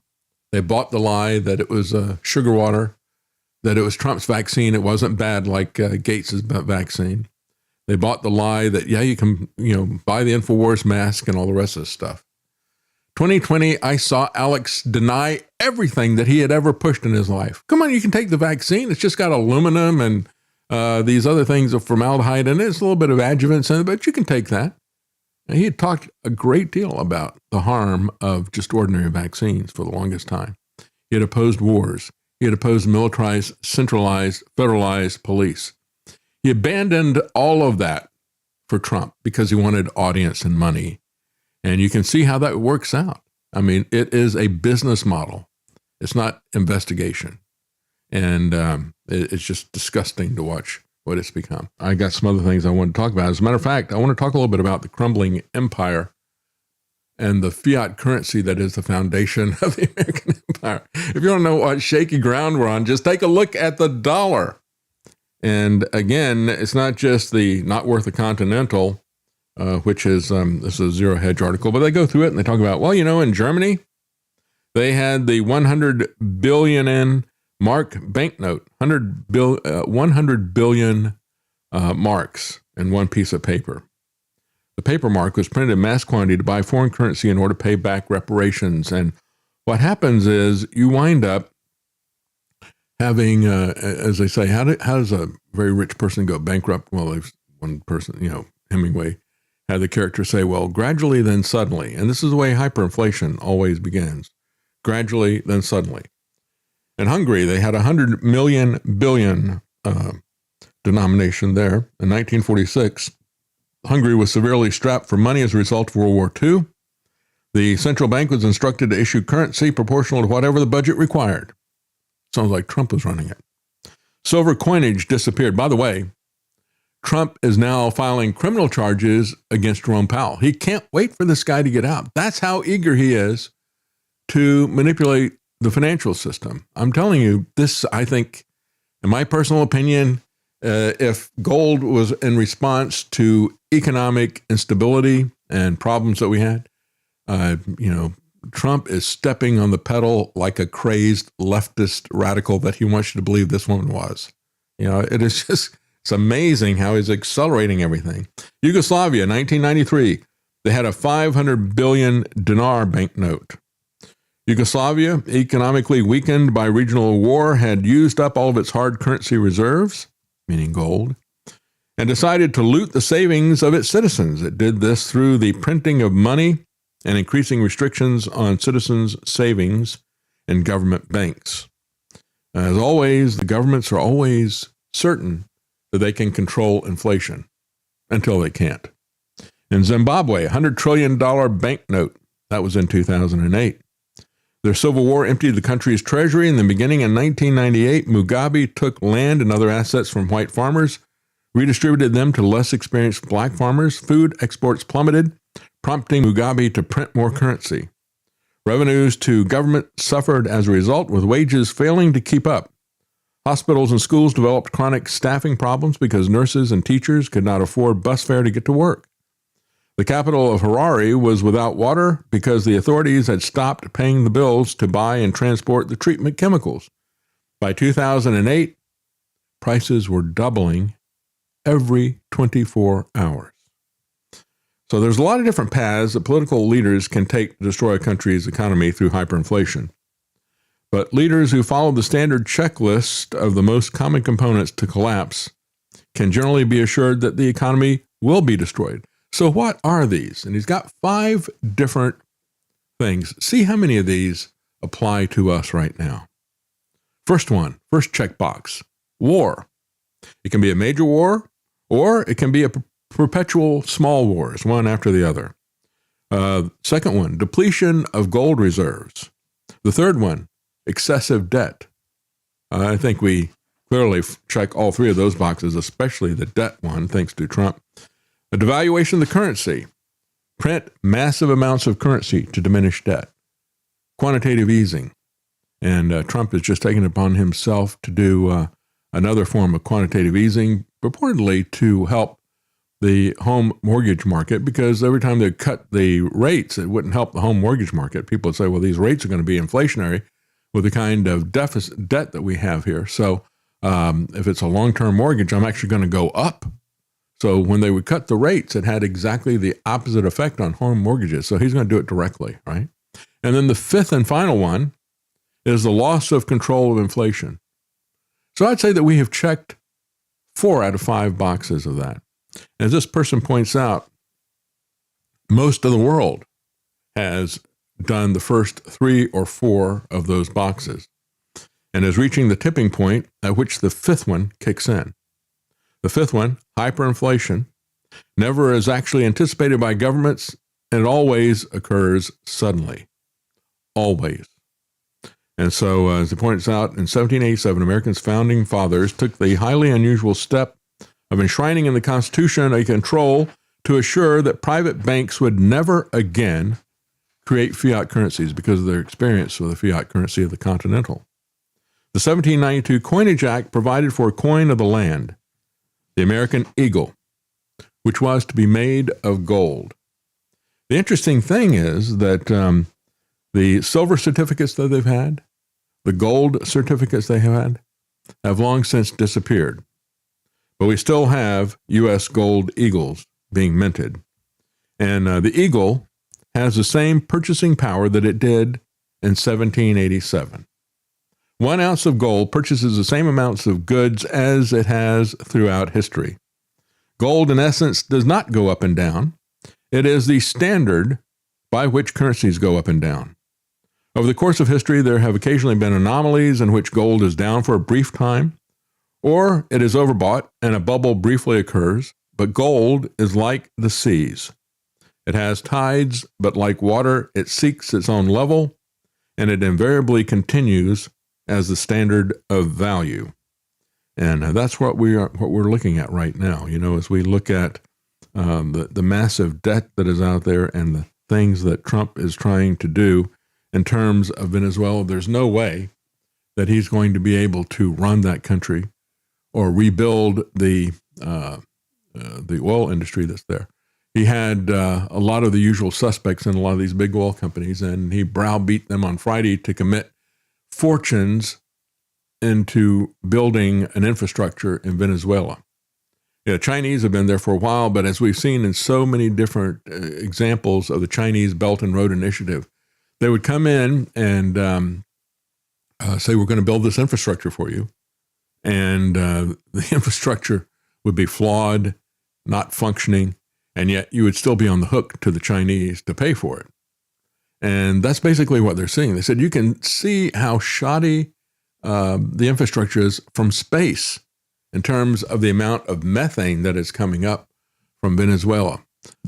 They bought the lie that it was sugar water, that it was Trump's vaccine. It wasn't bad like Gates's vaccine. They bought the lie that, yeah, you can, buy the InfoWars mask and all the rest of this stuff. 2020, I saw Alex deny everything that he had ever pushed in his life. Come on, you can take the vaccine. It's just got aluminum and these other things of formaldehyde in it. It's a little bit of adjuvants in it, but you can take that. And he had talked a great deal about the harm of just ordinary vaccines for the longest time. He had opposed wars. He had opposed militarized, centralized, federalized police. He abandoned all of that for Trump because he wanted audience and money. And you can see how that works out. I mean, it is a business model. It's not investigation. And it's just disgusting to watch what it's become. I got some other things I want to talk about. As a matter of fact, I want to talk a little bit about the crumbling empire and the fiat currency that is the foundation of the American empire. If you don't know what shaky ground we're on, just take a look at the dollar. And again, it's not just the not worth a continental, which is, this is a Zero Hedge article, but they go through it and they talk about, well, you know, in Germany, they had the 100 billion mark banknote, 100 billion marks in one piece of paper. The paper mark was printed in mass quantity to buy foreign currency in order to pay back reparations. And what happens is you wind up having, as they say, how does a very rich person go bankrupt? Well, there's one person, you know, Hemingway had the character say, well, gradually, then suddenly. And this is the way hyperinflation always begins. Gradually, then suddenly. In Hungary, they had 100 billion denomination there. In 1946, Hungary was severely strapped for money as a result of World War II. The central bank was instructed to issue currency proportional to whatever the budget required. Sounds like Trump was running it. Silver coinage disappeared. By the way, Trump is now filing criminal charges against Jerome Powell. He can't wait for this guy to get out. That's how eager he is to manipulate the financial system. I'm telling you, this, I think, in my personal opinion, if gold was in response to economic instability and problems that we had, you know, Trump is stepping on the pedal like a crazed leftist radical that he wants you to believe this woman was. You know, it is just, it's amazing how he's accelerating everything. Yugoslavia, 1993, they had a 500 billion dinar banknote. Yugoslavia, economically weakened by regional war, had used up all of its hard currency reserves, meaning gold, and decided to loot the savings of its citizens. It did this through the printing of money and increasing restrictions on citizens' savings in government banks. As always, the governments are always certain that they can control inflation until they can't. In Zimbabwe, $100 trillion banknote. That was in 2008. Their civil war emptied the country's treasury. In the beginning in 1998, Mugabe took land and other assets from white farmers, redistributed them to less experienced black farmers. Food exports plummeted, prompting Mugabe to print more currency. Revenues to government suffered as a result, with wages failing to keep up. Hospitals and schools developed chronic staffing problems because nurses and teachers could not afford bus fare to get to work. The capital of Harare was without water because the authorities had stopped paying the bills to buy and transport the treatment chemicals. By 2008, prices were doubling every 24 hours. So there's a lot of different paths that political leaders can take to destroy a country's economy through hyperinflation. But leaders who follow the standard checklist of the most common components to collapse can generally be assured that the economy will be destroyed. So what are these? And he's got 5 different things. See how many of these apply to us right now. First checkbox, war. It can be a major war, or it can be a perpetual small wars, one after the other. Second one, depletion of gold reserves. The third one, excessive debt. I think we clearly check all 3 of those boxes, especially the debt one, thanks to Trump. A devaluation of the currency. Print massive amounts of currency to diminish debt. Quantitative easing. And Trump has just taken it upon himself to do another form of quantitative easing, purportedly to help the home mortgage market, because every time they cut the rates, it wouldn't help the home mortgage market. People would say, well, these rates are going to be inflationary with the kind of deficit debt that we have here. So if it's a long-term mortgage, I'm actually going to go up. So when they would cut the rates, it had exactly the opposite effect on home mortgages. So he's going to do it directly, right? And then the 5th and final one is the loss of control of inflation. So I'd say that we have checked 4 out of 5 boxes of that. As this person points out, most of the world has done the first 3 or 4 of those boxes. and is reaching the tipping point at which the fifth one kicks in. The fifth one, hyperinflation, never is actually anticipated by governments, and it always occurs suddenly. Always. And so, as it points out, in 1787, America's founding fathers took the highly unusual step of enshrining in the Constitution a control to assure that private banks would never again create fiat currencies because of their experience with the fiat currency of the Continental. The 1792 Coinage Act provided for a coin of the land, the American eagle, which was to be made of gold. The interesting thing is that the silver certificates that they've had, the gold certificates they have long since disappeared. But we still have U.S. gold eagles being minted. And the eagle has the same purchasing power that it did in 1787. 1 ounce of gold purchases the same amounts of goods as it has throughout history. Gold, in essence, does not go up and down. It is the standard by which currencies go up and down. Over the course of history, there have occasionally been anomalies in which gold is down for a brief time, or it is overbought and a bubble briefly occurs, but gold is like the seas. It has tides, but like water, it seeks its own level, and it invariably continues as the standard of value. And that's what we're looking at right now. You know, as we look at the massive debt that is out there and the things that Trump is trying to do in terms of Venezuela, there's no way that he's going to be able to run that country or rebuild the oil industry that's there. He had a lot of the usual suspects in a lot of these big oil companies, and he browbeat them on Friday to commit fortunes into building an infrastructure in Venezuela. Yeah, Chinese have been there for a while, but as we've seen in so many different examples of the Chinese Belt and Road Initiative, they would come in and say, we're going to build this infrastructure for you. And the infrastructure would be flawed, not functioning, and yet you would still be on the hook to the Chinese to pay for it. And that's basically what they're seeing. They said, you can see how shoddy the infrastructure is from space in terms of the amount of methane that is coming up from Venezuela.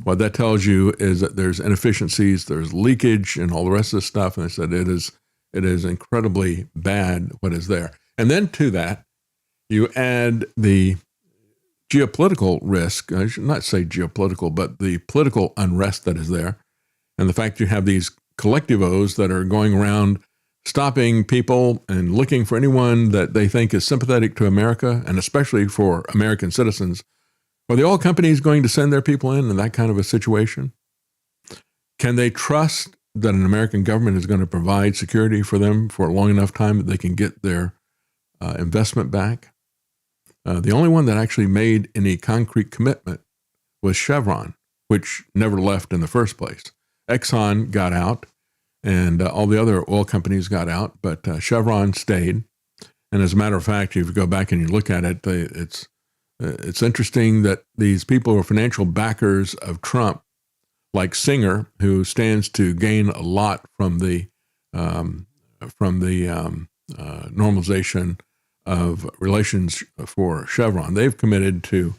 What that tells you is that there's inefficiencies, there's leakage, and all the rest of the stuff. And they said it is incredibly bad what is there. And then to that, you add the geopolitical risk. I should not say geopolitical, but the political unrest that is there, and the fact you have these collectivos that are going around stopping people and looking for anyone that they think is sympathetic to America, and especially for American citizens. Are the oil companies going to send their people in that kind of a situation? Can they trust that an American government is going to provide security for them for a long enough time that they can get their investment back? The only one that actually made any concrete commitment was Chevron, which never left in the first place. Exxon got out, and all the other oil companies got out, but Chevron stayed. And as a matter of fact, if you go back and you look at it, it's interesting that these people who are financial backers of Trump, like Singer, who stands to gain a lot from the normalization of relations for Chevron, they've committed to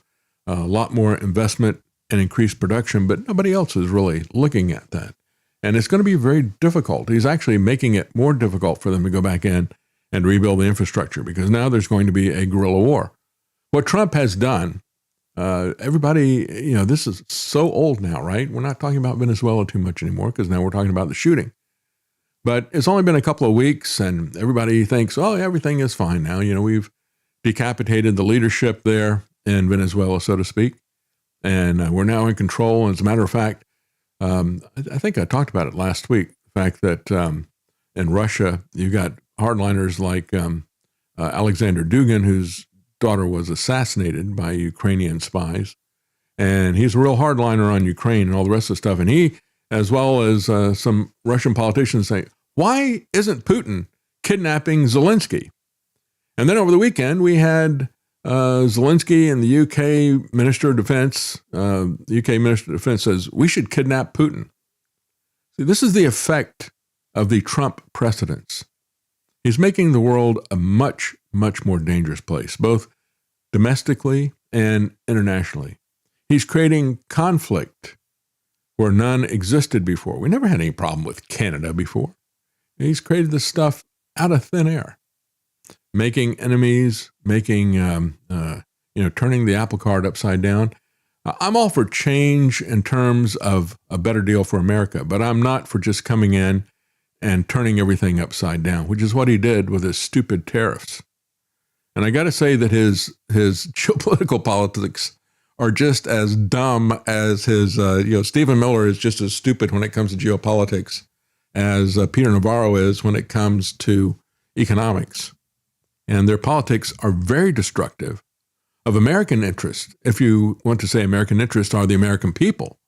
a lot more investment and increased production, but nobody else is really looking at that. And it's going to be very difficult. He's actually making it more difficult for them to go back in and rebuild the infrastructure, because now there's going to be a guerrilla war. What Trump has done, everybody, this is so old now, right? We're not talking about Venezuela too much anymore because now we're talking about the shooting. But it's only been a couple of weeks and everybody thinks, oh, everything is fine now. We've decapitated the leadership there in Venezuela, so to speak, and we're now in control. And as a matter of fact, I think I talked about it last week, the fact that in Russia, you got hardliners like Alexander Dugin, whose daughter was assassinated by Ukrainian spies. And he's a real hardliner on Ukraine and all the rest of the stuff. And he, as well as some Russian politicians, say, why isn't Putin kidnapping Zelensky? And then over the weekend, we had Zelensky and the UK Minister of Defense. The UK Minister of Defense says, we should kidnap Putin. See, this is the effect of the Trump precedents. He's making the world a much, much more dangerous place, both domestically and internationally. He's creating conflict where none existed before. We never had any problem with Canada before. He's created this stuff out of thin air, making enemies, making, turning the apple cart upside down. I'm all for change in terms of a better deal for America, but I'm not for just coming in and turning everything upside down, which is what he did with his stupid tariffs. And I got to say that his geopolitical politics are just as dumb as his, Stephen Miller is just as stupid when it comes to geopolitics as Peter Navarro is when it comes to economics. And their politics are very destructive of American interests. If you want to say American interests are the American people,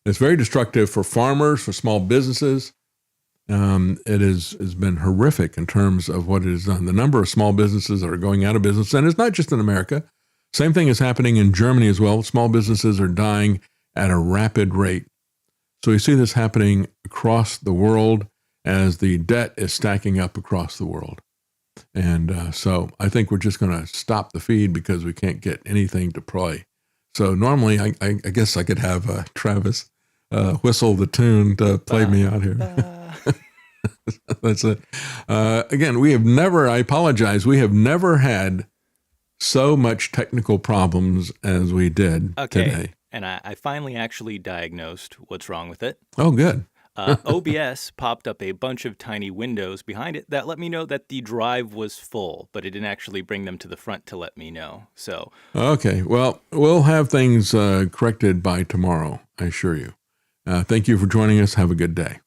it's very destructive for farmers, for small businesses. It has been horrific in terms of what it has done. The number of small businesses that are going out of business, and it's not just in America. Same thing is happening in Germany as well. Small businesses are dying at a rapid rate. So you see this happening across the world as the debt is stacking up across the world. And so I think we're just going to stop the feed because we can't get anything to play. So normally I guess I could have Travis whistle the tune to play me out here. That's it. Again, I apologize, we have never had so much technical problems as we did today. And I finally actually diagnosed what's wrong with it. Oh, good. OBS popped up a bunch of tiny windows behind it that let me know that the drive was full, but it didn't actually bring them to the front to let me know. So okay, well, we'll have things corrected by tomorrow, I assure you. Thank you for joining us. Have a good day.